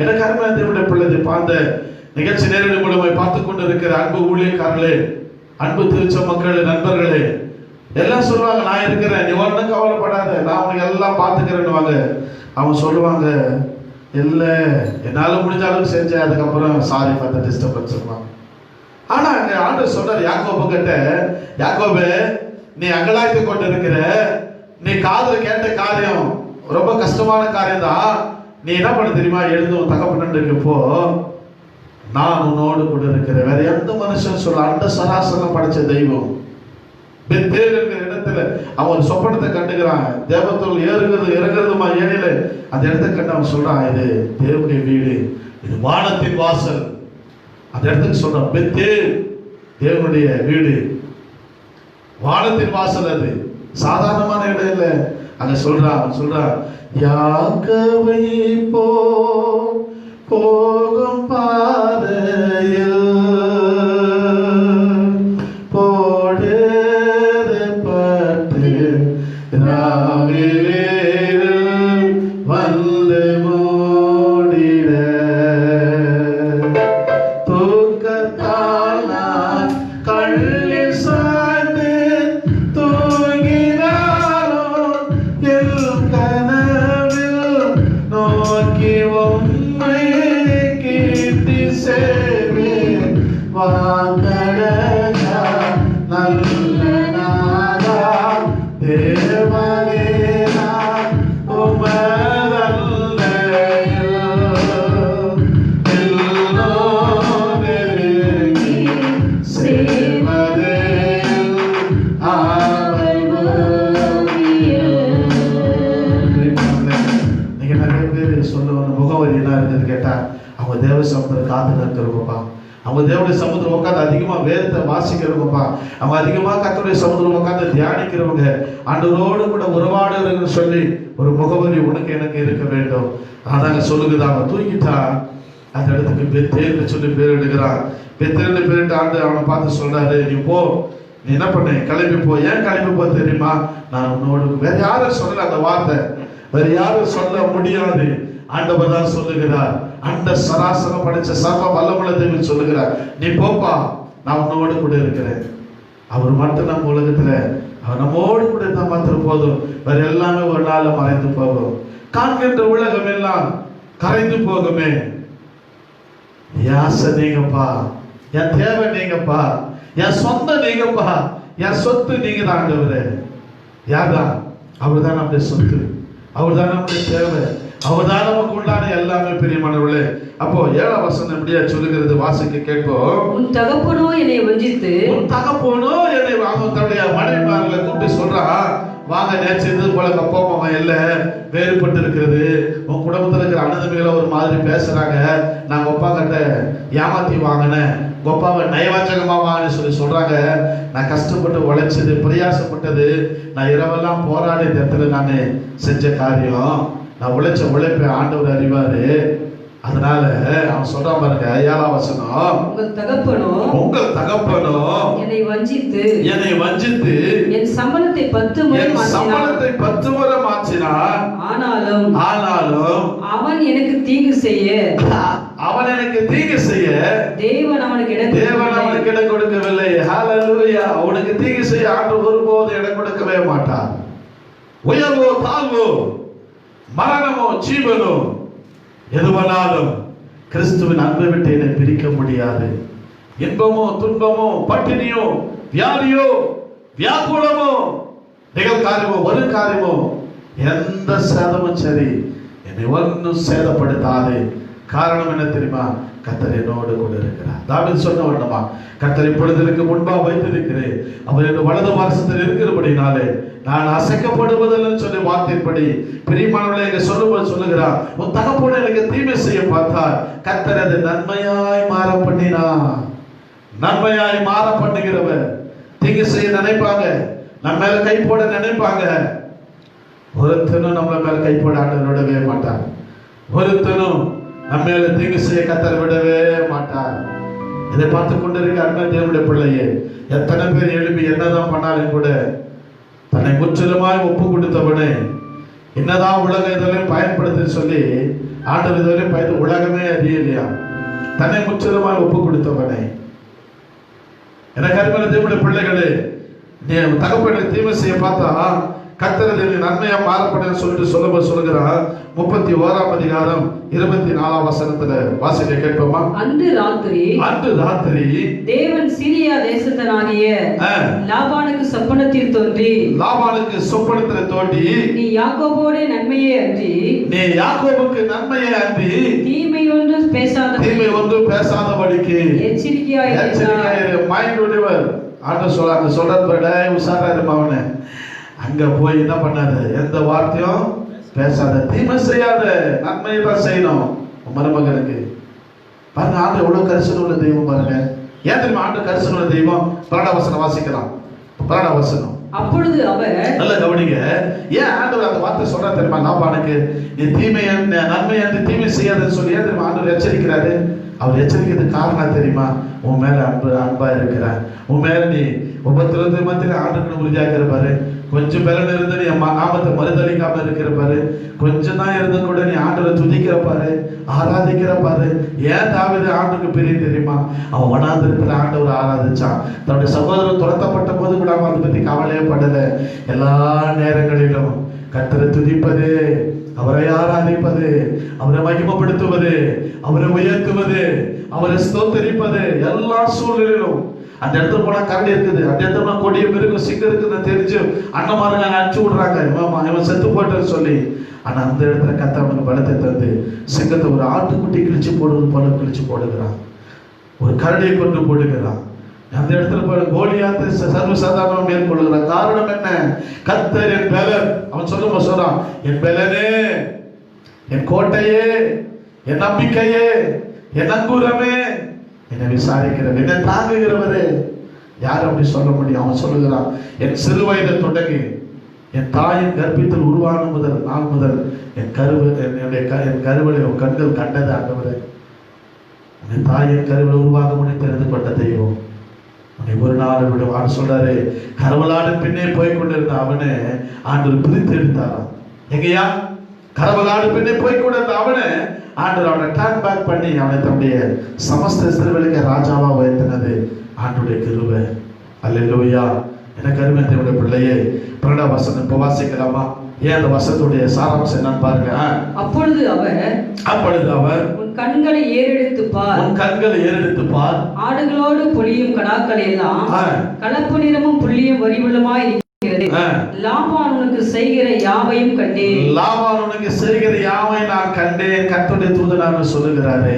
எனக்கு அருமையான தேவனுடைய பிள்ளைகள், அந்த நிகழ்ச்சி நேரடி மூலமாய் பார்த்து கொண்டு இருக்கிற அன்பு ஊழியக்காரர்களே, அன்பு திருச்ச மக்களே, நண்பர்களே, எல்லாம் சொல்லுவாங்க, நான் இருக்கிறேன், நீ ஒன்றும் கவலைப்படாத, நான் உனக்கு எல்லாம் பார்த்துக்கிறேன்னு. அவங்க சொல்லுவாங்க, இல்லை என்னால முடிஞ்ச அளவுக்கு செஞ்சேன், அதுக்கப்புறம் சாரி ஃபார் தி டிஸ்டர்பன்ஸ் சொல்லுவாங்க. ஆனா அங்க ஆண்டவர் சொல்றாரு யாக்கோபு கிட்ட, யாக்கோபு நீ அங்கலாய்த்து கொண்டு இருக்கிற, நீ காதுல கேட்ட காரியம் ரொம்ப கஷ்டமான காரியம் தான். நீ என்ன பண்ண தெரியுமா, எழுதும் தகப்பனருக்கு போ, நான் உன்னோடு கூட இருக்கிறேன். வேற எந்த மனுஷன் சொல்ல, அந்த சராசரம் படைச்ச தெய்வம் பெத்தேல் என்கிற இடத்துல அவன் ஒரு சொப்பனத்தை கண்டுக்கிறான். தேவத்தோல் இறங்குறதுமா ஏனில அந்த இடத்தை கண்டு அவன் சொல்றான், இது தேவனுடைய வீடு, இது வானத்தின் வாசல். அந்த இடத்துக்கு சொல்றான், பெத்தேல் தேவனுடைய வீடு, வானத்தின் வாசல். அது சாதாரணமான இடம் இல்லை. அங்க சொல்றான் யாக்கோபை போகும் பாதையில் போடப்பட்டு ராவிலே வந்து மூடிட தூக்கத்தால் நான் கண்ணில் சாய்ந்து தூங்கினாலும் கனவில் நோக்கி உம்மை கீர்த்தி செய்வேன். வாங்கடகா நல்ல நாதா தேவனே நான் உமதல்லையோ. எல்லோரும் நெருங்கி சேவதே ஆவல் பூமியில். நீங்க நிறைய பேர் சொல்லுவாங்க முகவரி என்ன இருந்தது கேட்டா அவங்க தேவ சமுத்திரம் காத்து நிற்கிறவங்கப்பா, அவங்க தேவனுடைய சமுத்திரம் உட்காந்து அதிகமா வேதத்தை வாசிக்கிறவங்கப்பா, அவங்க அதிகமா கர்த்தருடைய சமுத்திரம் உட்காந்து தியானிக்கிறவங்க, ஆண்டவரோடு கூட உறவாடுறவங்க சொல்லி ஒரு முகவரி உனக்கு எனக்கு இருக்க வேண்டும். அதாங்க சொல்லுகுது. அவன் தூங்கிட்டா அந்த இடத்துக்கு பெத்தேல்னு சொல்லி பேர் எடுக்கிறான். பெத்தேல்னு பேரிட்டு ஆண்டு அவனை பார்த்து சொல்றாரு, நீ போ, நீ என்ன பண்ண, கிளம்பி போ. ஏன் கிளம்பி போ தெரியுமா? நான் உன்னோடு. வேற யாரும் சொல்லல அந்த வார்த்தை, வேற யாரும் சொல்ல முடியாது. ஆண்டவர் தான் சொல்லுகிறார். அந்த சராசரம் படைச்ச சர்வ வல்லமுள்ள தேவன் சொல்லுகிறார், நீ போப்பா, நான் உன்னோடு கூட இருக்கிறேன். அவர் மட்டும் நம்ம உலகத்துல அவர் நம்மோடு கூட இருந்தால் மாத்திரம் போதும். வேற எல்லாமே ஒரு நாள் மறைந்து போகும். காண்கின்ற உலகம் எல்லாம் கரைந்து போகுமே. என் ஆசை நீங்கப்பா, என் தேவை நீங்கப்பா, என் சொந்த நீங்கப்பா, என் சொத்து நீங்க தான் ஆண்டவரே. யார்தான்? அவர் தான் நம்முடைய சொத்து, அவர் தான் நம்முடைய தேவை, அவர் தான் நமக்கு உண்டான எல்லாமே. பிரியமானவர்களே, அப்போ 7ஆம் வசனம் எப்படியா சொல்லுகிறது? வாசிக்க கேட்போம். உன் தகப்பனோ என்னை வஞ்சித்து, உன் தகப்பனோ என்னை வாங்க. தன்னுடைய மனைவிமார்களை கூப்பிட்டு சொல்றான், வாங்க, நேற்று இது போல கப்போமா இல்ல வேறுபட்டு இருக்கிறது. உன் குடும்பத்தில் இருக்கிற அண்ணதம்பிகளை ஒரு மாதிரி பேசுறாங்க. நான் கொப்பா கிட்ட ஏமாத்தி வாங்கினேன், கொப்பாவை நயவாச்சகமா வாங்கினு சொல்லி சொல்றாங்க. நான் கஷ்டப்பட்டு உழைச்சது, பிரயாசப்பட்டது, நான் இரவெல்லாம் போராடி இந்த இடத்துல நான் செஞ்ச காரியம், நான் உழைச்ச உழைப்பை ஆண்டவர் அறிவாரு. அதனால அவன் சொல்றான் பாருங்க, 7ஆம் வசனம், உங்கள் தகப்பனோ என்னை வஞ்சித்து என் சம்பளத்தை 10 முறை மாற்றினான். ஆனாலும் அவன் எனக்கு தீங்கு செய்ய தேவன் அவனுக்கு இடம் கொடுக்கவில்லை. ஹல்லேலூயா. அவனுக்கு தீங்கு செய்ய ஆண்டவர் ஒருபோது இடம் கொடுக்கவே மாட்டார். உயர்வோ தாழ்வோ, மரணமோ ஜீவனோ, எதுவனாலும் கிறிஸ்துவின் அன்பை விட்டு என்னை பிரிக்க முடியாது. இன்பமோ துன்பமோ, பட்டினியோ வியாதியோ வியாக்குலமோ, நிகழ்காரியமோ வருங்காரியமோ, எந்த சேதமும் சரி என்னை ஒன்றும் சேதப்படுத்தாது. காரணம் என்ன தெரியுமா? கர்த்தர் என்னோடு கூட இருக்கிறார். தாவீது சொன்ன வண்ணமா, கர்த்தர் இப்பொழுது எனக்கு முன்பாக வைத்திருக்கிறேன், அவர் என் வலது வாசத்தில் இருக்கிறபடினாலே நான் அசைக்கப்படுவதில்லைன்னு சொல்லி வார்த்தையின்படி பிரியமானவர்களே இங்க சொல்லும்போது சொல்லுகிறார், உன் தகப்பனே எனக்கு தீமை செய்ய பார்த்தார், கர்த்தர் அதை நன்மையாய் மாற பண்ணினார். நன்மையாய் மாற பண்ணுகிறவர். தீங்கு செய்ய நினைப்பாங்க, நம்ம மேல கை போட நினைப்பாங்க. ஒருத்தனும் நம்மள மேல கை போட ஆண்டவர் விடவே மாட்டார். ஒருத்தனும் நம்ம மேல தீங்கு செய்ய கர்த்தர் விடவே மாட்டார். இதை பார்த்து கொண்டிருக்க அன்பு தேவனுடைய பிள்ளையே, எத்தனை பேர் எழுப்பி என்னதான் பண்ணாலும் கூட தன்னை முற்றிலுமாய் ஒப்பு கொடுத்தவனே, என்னதான் உலக இதெல்லாம் பயன்படுத்தி சொல்லி ஆண்டவர் இதுவரையும் பயந்து உலகமே அறியலையா, தன்னை முற்றிலுமாய் ஒப்பு கொடுத்தவனே. எனக்கு அருமையான தேவனுடைய பிள்ளைகளே, நீ தகப்பனை தீமை செய்ய பார்த்தா கர்த்தர் நன்மையா மாறப்படும் சொல்லிட்டு சொல்லுகிறார். 31ஆம் அதிகாரம் 24ஆம் வசனத்துல வாசிக்க கேட்போமா? அன்று ராத்திரி தேவன் சீரியா தேசத்தனாகிய லாபானுக்கு சொப்பனத்தில் தோன்றி நீ யாக்கோபுக்கு நன்மையே அன்றி தீமை ஒன்றும் பேசாதபடிக்கு எச்சரிக்கையாயிரு. மைண்ட் உடையவர் ஆண்டவர் சொல்றாரு, உஷாரா இருப்பவனே, அங்க போய் என்ன பண்ணாத, எந்த வார்த்தையும் பேசாத, தீமை செய்யாத, நன்மையை தான் செய்யணும். மருமகனுக்கு பாருங்க, ஆண்டு எவ்வளவு கரிசனம் உள்ள தெய்வம் பாருங்க. ஏன் தெரியுமா ஆண்டு கரிசனம் உள்ள தெய்வம்? 12ஆம் வசனம் வாசிக்கலாம். 12ஆம் வசனம். அப்பொழுது அவர், நல்ல கவனிங்க, ஏன் ஆண்டவர் அந்த வார்த்தை சொல்றா தெரியுமா? லாபானுக்கு நீ நன்மை அன்று தீமை செய்யாதுன்னு சொல்லி ஏன் தெரியுமா ஆண்டவர் எச்சரிக்கிறாரு? அவர் எச்சரிக்கிறதுக்கு காரணம் தெரியுமா? உன் மேல அன்பா இருக்கிறார். உன் மேல நீ உபத்திரத்து மத்தியில ஆண்டுக்கு உறுதியாக இருப்பாரு. கொஞ்சம் பலன் இருந்து நீ நாமத்தை மறுதளிக்காம இருக்கிறப்பாரு. கொஞ்சம் தான் இருந்து கூட நீ ஆண்டவரை துதிக்கிறப்பாரு, ஆராதிக்கிறப்பாரு. ஏன் தாவீது ஆண்டுக்கு பெரிய தெரியுமா? அவன் வனாந்திரத்துல ஆண்டவரை ஆராதிச்சான். தன்னுடைய சகோதரர் துரத்தப்பட்ட போது கூட அவன் அதை பத்தி கவலையே படல. எல்லா நேரங்களிலும் கர்த்தரை துதிப்பது, அவரை ஆராதிப்பது, அவரை மகிமைப்படுத்துவது, அவரை உயர்த்துவது, அவரை ஸ்தோத்தரிப்பது. எல்லா சூழ்நிலையிலும் அந்த இடத்துல போனா கரடி இருக்குது, அந்த இடத்துல போனா கொடிய மிருகம் சிங்கம் இருக்குன்னு தெரிஞ்சு அண்ணமாருங்க அனுப்பிச்சு விடுறாங்க, இவன் செத்து போயிட்டேன்னு சொல்லி. ஆனா அந்த இடத்துல கர்த்தர் அவனுக்கு பலத்தை தந்து சிங்கத்தை ஒரு ஆட்டுக்குட்டி கிழிச்சு போடுவது போல கிழிச்சு போடுகிறான், ஒரு கரடியை கொண்டு போடுகிறான். அந்த இடத்துல போய் கோலியாத்தை சர்வசாதாரணம் மேற்கொள்கிறான். காரணம் என்ன? கர்த்தர் என் பலன். அவன் சொல்றான், என் பலனே, என் கோட்டையே, என் நம்பிக்கையே, என் அங்குரமே, என்னை விசாரிக்கிறவர், என்னை தாங்குகிறவரே. யார் அப்படி சொல்ல முடியும்? அவன் சொல்லுகிறான், என் சிறு வயதை தொடங்கி என் தாயின் கர்ப்பத்தில் உருவான நாள் முதல் என் கருவலை உன் கண்கள் கண்டது ஆண்டவரே. உன் தாயின் கருவில் உருவாக முன்னே தெரிந்து கொண்ட தெய்வம் உன்னை ஒரு நாள் விடுவான்னு சொல்றாரு. கரவலாடு பின்னே போய் கொண்டிருந்த அவனை ஆண்டவர் பிரித்து எடுத்தாராம். எங்கயா? கரவலாடு பின்னே போய் கொண்டிருந்த அவனை ஆண்டவர் அவனை டர்ன் பேக் பண்ணி அவனை தன்னுடைய சமஸ்த இஸ்ரவேலுக்கு ராஜாவா உயர்த்தினது ஆண்டவருடைய கிருபை. அல்லேலூயா. எனக்கு அருமை தேவனுடைய பிள்ளையே, 12ஆம் வசனம் இப்ப வாசிக்கலாமா? ஏன் அந்த வசனத்துடைய சாராம்சம் என்னன்னு பாருங்க. அப்பொழுது அவர் உன் கண்களை ஏறெடுத்து பார், உன் கண்களை ஏறெடுத்து பார், ஆடுகளோடு புலியும் கடாக்கள் எல்லாம் கலப்பு நிறமும் புள்ளியும் வரிவுள்ளமாய் இருக்கிறது. லாபான் உனக்கு செய்கிற யாவையும் கண்டேன். லாபான் உனக்கு செய்கிற யாவை நான் கண்டேன். கர்த்தருடைய தூதனாக சொல்லுகிறாரு.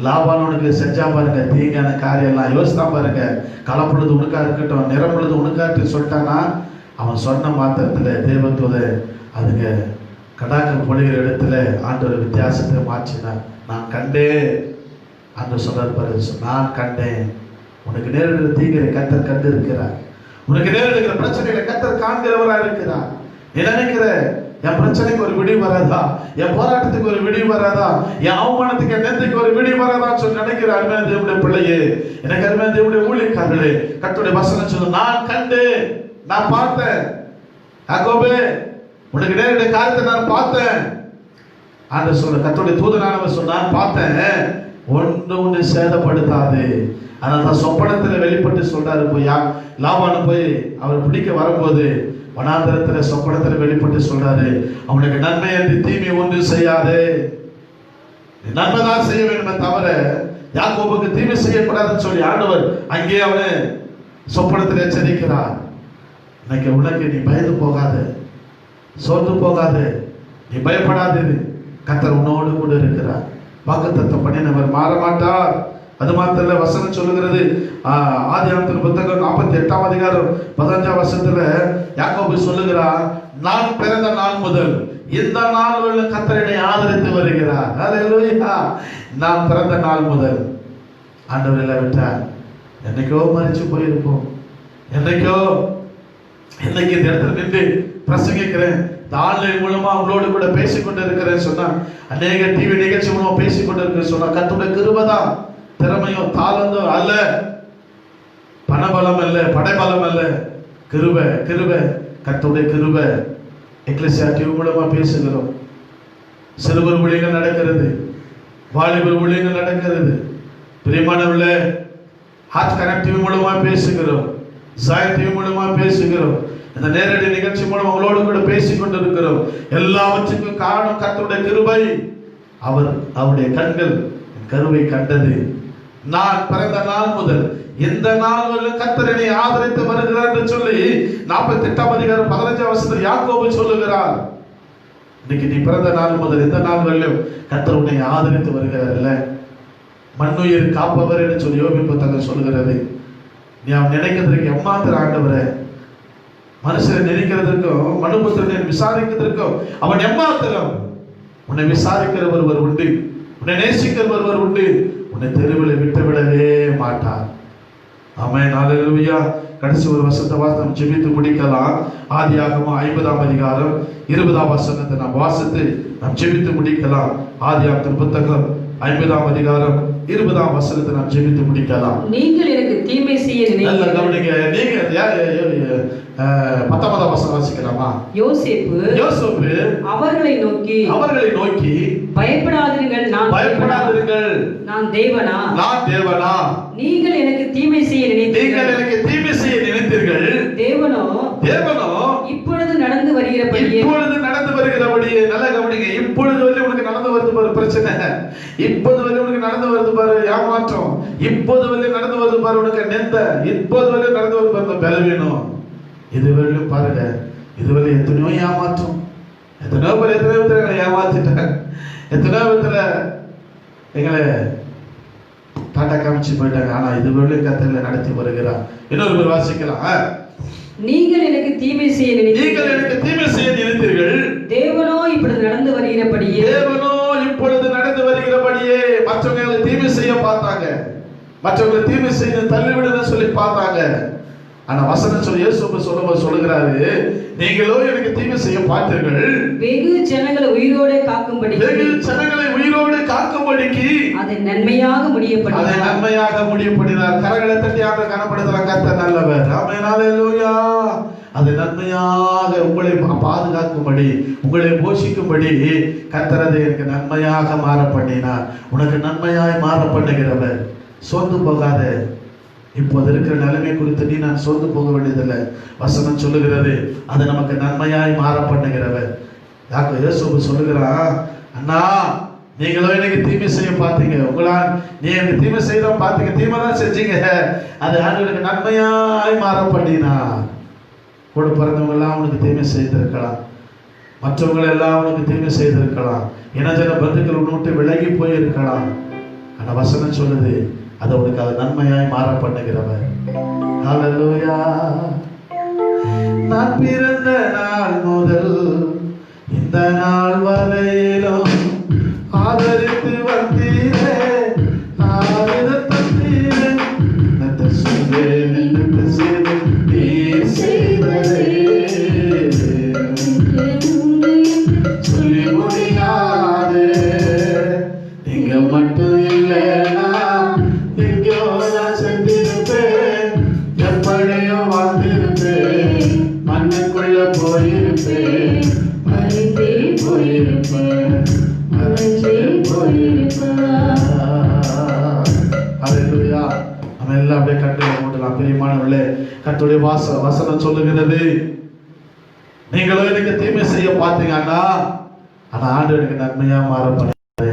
லாபான் உனக்கு செஞ்சா பாருங்க தீங்கான காரியம் எல்லாம் யோசித்தா பாருங்க. கலப்புள்ளது உனக்கா இருக்கட்டும், நிறமுள்ளது உனக்கா சொல்லிட்டானா, அவன் சொன்ன மாத்திரத்துல தேவத்துவ அதுங்க கடாக்கள் பொழிகிற இடத்துல ஆண்டவர் வித்தியாசத்தை மாற்றினார். நான் கண்டேன் ஆண்டவர் சொல்றார் பாரு, நான் கண்டேன். உனக்கு நேரிடுற தீங்கிற கர்த்தர் கண்டு இருக்கிறார். உனக்கு நேரிடுகிற பிரச்சனைகளை கர்த்தர் காண்கிறவரா இருக்கிறார். நீ நினைக்கிற என் பிரச்சனைக்கு ஒரு விடிவு வராதா, என் போராட்டத்துக்கு ஒரு விடிவு வராதா, என் அவமானத்துக்கு என் நேரத்துக்கு ஒரு விடிவு வராதான்னு சொல்லி நினைக்கிற அருமையான தேவனுடைய பிள்ளையே, எனக்கு அருமையான தேவனுடைய ஊழியக்காரர்களே, கர்த்தருடைய வசனம் சொல்லும், நான் கண்டு, நான் பார்த்தேன். யாக்கோபே, உனக்கு நேரடி காரியத்தை நான் பார்த்தேன். ஆண்டவர் சொல்ற, கர்த்தருடைய தூதனானவர் சொன்ன, நான் பார்த்தேன், ஒன்று சேதப்படுத்தாது. அதனால சொப்பனத்துல வெளிப்பட்டு சொல்றாரு. போய் லாபானு போய் அவர் பிடிக்க வரும்போது வனாந்தரத்துல சொப்பனத்துல வெளிப்பட்டு சொல்றாரு, அவனுக்கு நன்மை என்று தீமை ஒன்று செய்யாது, நன்மைதான் செய்ய வேண்டுமே தவிர யாக்கோபுக்கு தீமை செய்யக்கூடாதுன்னு சொல்லி ஆண்டவர் அங்கே அவனை சொப்பனத்தில் எச்சரிக்கிறார். இன்னைக்கு உனக்கு நீ பயந்து போகாது, சோர்ந்து போகாது, நீ பயப்படாது. கர்த்தர் உன்னோடு கூட இருக்கிறார். வாக்குத்தத்தம் பண்ணினவர் மாற மாட்டார். அது மாத்திர வசனம் சொல்லுகிறது. ஆதியாகமத்தின் புத்தகம் 48ஆம் அதிகாரம் 15ஆம் வசனத்துல யாக்கோபு சொல்லுகிறார், நான் பிறந்த நாள் முதல் இந்த நாள் உள்ள கர்த்தர் என்னை ஆதரித்து வருகிறார். அல்லேலூயா. நான் பிறந்த நாள் முதல் ஆண்டவர் எல்லாம் விட்டார். என்னைக்கோ மறிச்சு போயிருப்போம், என்னைக்கோ இன்னைக்கு இந்த இடத்துல நின்று பிரசங்கிக்கிறேன், இந்த ஆன்லைன் மூலமா அவங்களோடு கூட பேசிக்கொண்டு இருக்கிறேன் சொன்னா, அநேக டிவி நிகழ்ச்சி மூலமா பேசிக்கொண்டு இருக்கிறேன் சொன்னா, கர்த்தருடைய கிருபைதான். திறமையோ தாளந்தோ அல்ல, பணபலம் அல்ல, படைபலம் அல்ல, கிருபை. கிருபை, கர்த்தருடைய கிருபை. எக்லெசியா டிவி மூலமா பேசுகிறோம். சிறுவர் ஊழியங்கள் நடக்கிறது, வாலிபர் ஊழியங்கள் நடக்கிறது. பிரியமானவர்களே, ஹார்ட் கனெக்ட் டிவி மூலமா பேசுகிறோம், சாய் டிவி மூலமா பேசுகிறோம். இந்த நேரடி நிகழ்ச்சி மூலம் அவங்களோடு கூட பேசிக் கொண்டிருக்கிறோம். எல்லாவற்றுக்கும் காரணம் கர்த்தருடைய கிருபை. அவருடைய கண்கள் கருவை கண்டது. நான் பிறந்த நாள் முதல் இந்த நாள் வரை கர்த்தர் என்னை ஆதரித்து வருகிறார் என்று சொல்லி 48ஆம் அதிகாரம் 15ஆம் வசனத்தில் யாக்கோபு சொல்லுகிறார். இன்னைக்கு நீ பிறந்த நாள் முதல் இந்த நாள் வரையிலும் கர்த்தர் உன்னை ஆதரித்து வருகிறார். இல்ல, மண்ணுயிர் காப்பவர் என்று சொல்லி யோபு புத்தகம் சொல்லுகிறது. நீ அவன் நினைக்கிறதுக்கு எம்மாத்திர ஆண்டவரை, மனுஷரை நினைக்கிறதுக்கும் மனுபுத்திரனை விசாரிக்கிறதுக்கும் அவன் எம்மாத்திரம். உன்னை விசாரிக்கிற ஒருவர் உண்டு, உன்னை நேசிக்கிற ஒருவர் உண்டு, உன்னை தெருவில் விட்டுவிடவே மாட்டார். ஆமென். அல்லேலூயா. கடைசி ஒரு வசனத்தை வாசித்து ஜெபித்து முடிக்கலாம். ஆதியாகமம் 50ஆம் அதிகாரம் 20ஆம் வசனத்தை நாம் வாசித்து நாம் ஜெபித்து முடிக்கலாம். ஆதியாகமத்தின் புத்தகம் 50ஆம் அதிகாரம் 20ஆம் வசனத்தை நாம் ஜெபித்து முடிக்கலாம். நீங்கள் எனக்கு தீமை செய்ய நினைக்கிறீர்கள். கவனிங்க, நீங்க 19ஆம் வசனம் வாசிக்கலாமா? யோசேப்பு அவர்களை நோக்கி பயப்படாதீர்கள், நான் தேவனா, நீங்கள் எனக்கு தீமை செய்ய நினைத்தீர்கள், தேவனோ இப்பொழுது நடந்து வருகிறார். வருகிறபடியே இப்பொழுது நடந்து வருகிறபடியே. நல்ல கவனிங்க. இப்பொழுது வரை உனக்கு நடந்து வருது பாரு பிரச்சனை, இப்போது வரை உனக்கு நடந்து வருது பாரு ஏமாற்றம், இப்போது வரை நடந்து வருது பாரு உனக்கு நிந்த, இப்போது வரை நடந்து வருது பாரு பலவீனம். இதுவரையிலும் பாருங்க, இதுவரை எத்தனையோ ஏமாற்றம், எத்தனையோ பேர் எங்களை ஏமாத்திட்டாங்க, எத்தனையோ விதத்துல எங்களை டாட்டா காமிச்சு போயிட்டாங்க. ஆனா இதுவரையிலும் கர்த்தர் நடத்தி வருகிறார். இன்னொரு பேர் வாசிக்கலாம். நீங்கள் எனக்கு தீமை செய்ய நீங்கள் எனக்கு தீமை செய்ய நினைத்தீர்கள், தேவனோ இப்பொழுது நடந்து வருகிறபடியே தேவனோ இப்பொழுது நடந்து வருகிறபடியே. மற்றவங்களை தீமை செய்ய பார்த்தாங்க, மற்றவங்களை தீமை செய்ய தள்ளிவிடுன்னு சொல்லி பார்த்தாங்க. ஆனா வசனம் சொல்லி இயேசு சொல்லுகிறாரு, நீங்களோ எனக்கு தீமை செய்ய பார்த்தீர்கள், வெகு ஜனங்களை உயிரோடு காக்கும்படி, வெகு ஜனங்களை உயிரோடு காக்கும்படிக்கு அதை நன்மையாக அதை முடியப்படினார். நன்மையாக முடியப்படினார். கரங்களை தட்டி ஆண்டு கனப்படுத்துற கர்த்தர் நல்லவர். ஆமென், ஹல்லேலூயா. அது நன்மையாக உங்களை பாதுகாக்கும்படி, உங்களை போஷிக்கும்படி கர்த்தர் அதை எனக்கு நன்மையாக மாற பண்ணினார். உனக்கு நன்மையாய் மாற பண்ணுகிறவர். சோர்ந்து போகாத. இப்போது இருக்கிற நிலைமை குறித்து நீ நான் சோர்ந்து போக வேண்டியதில்லை. வசனம் சொல்லுகிறது அது நமக்கு நன்மையாய் மாற பண்ணுகிறவர். யாக்கோ இயேசு சொல்லுகிறான், அண்ணா நீங்களும் எனக்கு தீமை செய்ய பார்த்தீங்க, உங்களால் நீ எனக்கு தீமை செய்ய பார்த்தீங்க, தீமை தான் செஞ்சீங்க, அது ஆண்டவருக்கு நன்மையாய் மாற பண்ணினார். கூட பிறந்தவங்க எல்லாம் உனக்கு தீமை செய்திருக்கலாம், மற்றவங்களை எல்லாம் உனக்கு தீமை செய்திருக்கலாம், இனஜன பந்துக்கள் உன்னை விட்டு விலகி போயிருக்கலாம். ஆனா வசனம் சொல்லுது அது உனக்கு அது நன்மையாய் மாற பண்ணுகிறவர். ஹல்லேலூயா. நான் பிறந்த நாள் முதல் இந்த நாள் வரையிலும் ஆதரித்து வந்தீரே, ஆதரித்து வந்தீரே, நன்றி சொல்வேன் என்று செய்ததே சொல்லி முடியாது. நீங்க மட்டும் இல்லைன்னா எங்கேயோ நான் சென்றிருப்பேன், எப்படியோ வாழ்ந்திருப்பேன், மண்ணுக்குள்ள போயிருப்பேன், மறைந்தே போயிருப்பேன், மறைந்தே போயிருப்பேன். ஹல்லேலூயா. நம்ம எல்லாம் அப்படியே கண்களை மூடலாம். பிரியமானவர்களே, கர்த்தருடைய வசனம் சொல்லுகிறது, நீங்களும் எனக்கு தீமை செய்ய பார்த்தீங்கன்னா ஆனா ஆண்டு எனக்கு நன்மையா மாற பண்ணாரு.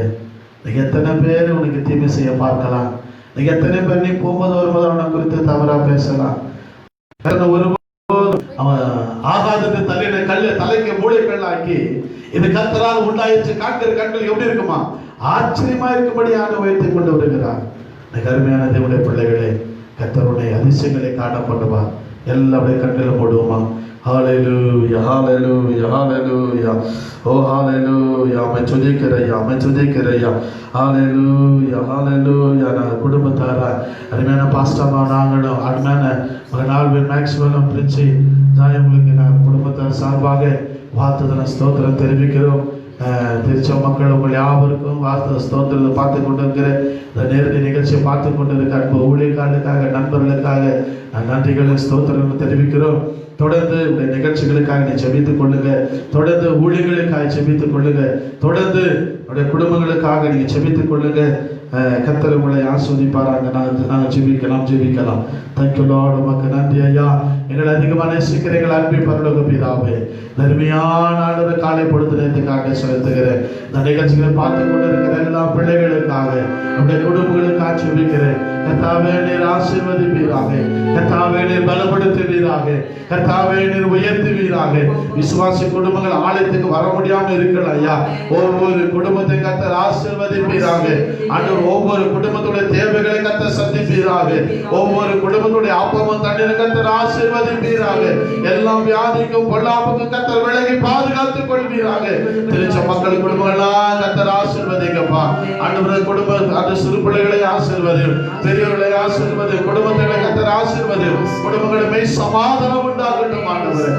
நீங்க எத்தனை பேர் உனக்கு தீமை செய்ய பார்க்கலாம், நீங்க எத்தனை பேர் நீ போகும்போது வரும்போது அவனை குறித்து தவறா பேசலாம். அவன் ஆகாதது தலையில கல்லு தலைக்கு மூளைக்கல் ஆக்கி இது கர்த்தரால் உண்டாயிற்று காண்கிற கண்கள் எப்படி இருக்குமா, ஆச்சரியமா இருக்கும்படி ஆண்டு வைத்துக் கொண்டு வருகிறார். அருமையான தேவனுடைய பிள்ளைகளே, கர்த்தருடைய அதிசயங்களை காண பண்ணுவார். எல்லாருடைய கண்களை மூடுவோமா? ஹalleluya hallelujah hallelujah oh hallelujah मैं तुझे कर रहा hallelujah hallelujah நான் குடும்பத்தாரா அருமையான பாஸ்டர்மா நாங்களும் அருமையான மகனால்வின் மேக்ஸ்வெல்லும் பிரின்சி ஜாயங்களுக்கு நான் குடும்பத்தார் சார்பாக வாழ்த்துதல் ஸ்தோத்திரம் தெரிவிக்கிறோம். திருச்ச மக்கள் உங்கள் யாவருக்கும் வார்த்தை ஸ்தோத்திரத்தை பார்த்து கொண்டிருக்கிற இந்த நேரடி நிகழ்ச்சியை பார்த்து கொண்டிருக்க அன்பு ஊழியர்களுக்காக நண்பர்களுக்காக நன்றிகளை ஸ்தோத்திரம் தெரிவிக்கிறோம். தொடர்ந்து உடைய நிகழ்ச்சிகளுக்காக நீ ஜெபித்துக் கொள்ளுங்க, தொடர்ந்து ஊழியர்களுக்காக ஜெபித்துக் கொள்ளுங்க, தொடர்ந்து உடைய குடும்பங்களுக்காக நீங்க ஜெபித்துக் கொள்ளுங்க. கர்த்தர் உங்களை ஆஸ்வதிப்பாராங்க. நாங்கள் ஜெபிக்கலாம். Thank you Lord. உமக்கு நன்றி ஐயா. எங்களை அதிகமான நேசிக்கிறீர்கள் அன்பி பரலோக பிதாவே. அருமையான ஆண்டவர் காலை பொழுதுக்காக செலுத்துகிறேன். இந்த நிகழ்ச்சிகளை பார்த்து கொண்டிருக்கிற எல்லா பிள்ளைகளுக்காக நம்முடைய குடும்பங்களுக்காக ஜெபிக்கிறேன். கர்த்தாவே நீர் ஆசீர்வதிப்பீராக, கர்த்தாவே நீர் பலப்படுத்துவீராக, கர்த்தாவே நீர் உயர்த்துவீராக. விசுவாசி குடும்பங்கள் ஆலயத்துக்கு வர முடியாம இருக்கலாம் ஐயா, ஒவ்வொரு குடும்பத்தை கர்த்தர் ஆசீர்வதிப்பீராக. ஆண்டவர் ஒவ்வொரு குடும்பத்துடைய தேவைகளை கர்த்தர் சந்திப்பீராக, ஒவ்வொரு குடும்பத்துடைய அப்பமும் தண்ணீரை கர்த்தர் ஆசீர்வதிப்பீராக. எல்லா வியாதிக்கும் பொல்லாப்புக்கும் கர்த்தர் விலகி பாதுகாத்துக் கொள்வீராக. திருச்ச மக்கள் குடும்பங்கள்லாம் கர்த்தர் ஆசீர்வதிங்கப்பா. ஆண்டவரே குடும்ப அந்த சிறு பிள்ளைகளை ஆசீர்வதியும், பெரியவர்களை ஆசீர்வதியும், குடும்பத்தை கர்த்தர் ஆசீர்வதியும். குடும்பங்களை சமாதானம் உண்டாகட்டும் ஆண்டவரே.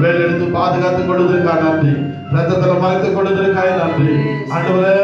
வேலை எடுத்து பாதுகாத்துக் கொள்வதற்காக நன்றி, ரத்தத்தில் மறைத்துக் கொள்வதற்காக நன்றி ஆண்டவரே.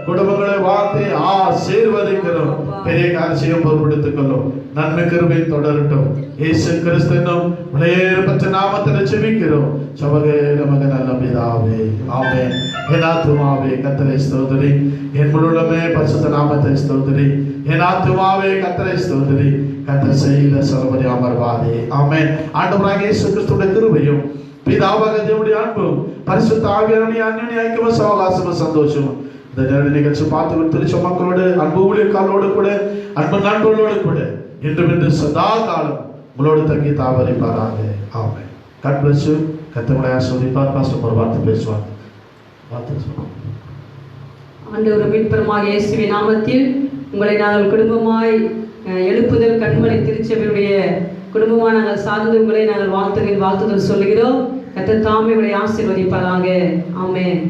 குடும்பங்களை வாழ்த்தி ஆசீர்வதிக்கிறோம். பெரிய காரியத்தையும் பொறுப்படுத்திக் கொள்ளும். நன்மை கிருபை தொடரட்டும். இயேசு கிறிஸ்துவின் விலையேறப்பட்ட நாமத்தில் ஜெபிக்கிறோம். சபையில மகன் நல்ல பிதாவே, ஆமென். என் ஆத்துமாவே கர்த்தரை ஸ்தோத்திரி, என் முழுமே பரிசுத்த நாமத்தை ஸ்தோத்திரி. என் ஆத்துமாவே கர்த்தரை ஸ்தோத்திரி, கர்த்தர் செய்த சர்வதை அமர்வாதே. ஆமென். ஆண்டவராகிய இயேசு கிறிஸ்துவின் கிருபையும் பிதாவாக தேவனுடைய அன்பும் பரிசுத்த ஆவியானவருடைய அன்யோன்ய ஐக்கியமும் சகவாசமும் சந்தோஷமும் இந்த நேரடி நிகழ்ச்சி பார்த்து திருச்ச மக்களோடு அன்பு ஊழியக்காரர்களோடு கூட அன்பு நண்பர்களோடு கூட என்று சதா காலம் உங்களோடு தங்கி தாவரிப்பாராக. ஆமென். God bless you. கர்த்தருடைய ஆசீர்வதிப்பார். பாஸ்டர் ஒரு வார்த்தை பேசுவார். வார்த்தை சொல்லுங்க. ஆண்டவர் மீட்பருமாகிய இயேசுவின் நாமத்தில் உங்களை நாங்கள் குடும்பமாய் எழுப்புதல் கண்மலை திருச்சபையுடைய குடும்பமாக நாங்கள் சார்ந்து உங்களை நாங்கள் வாழ்த்துதல் சொல்லுகிறோம். கர்த்தர் தாமே உங்களை ஆசீர்வதிப்பாராக. ஆமென்.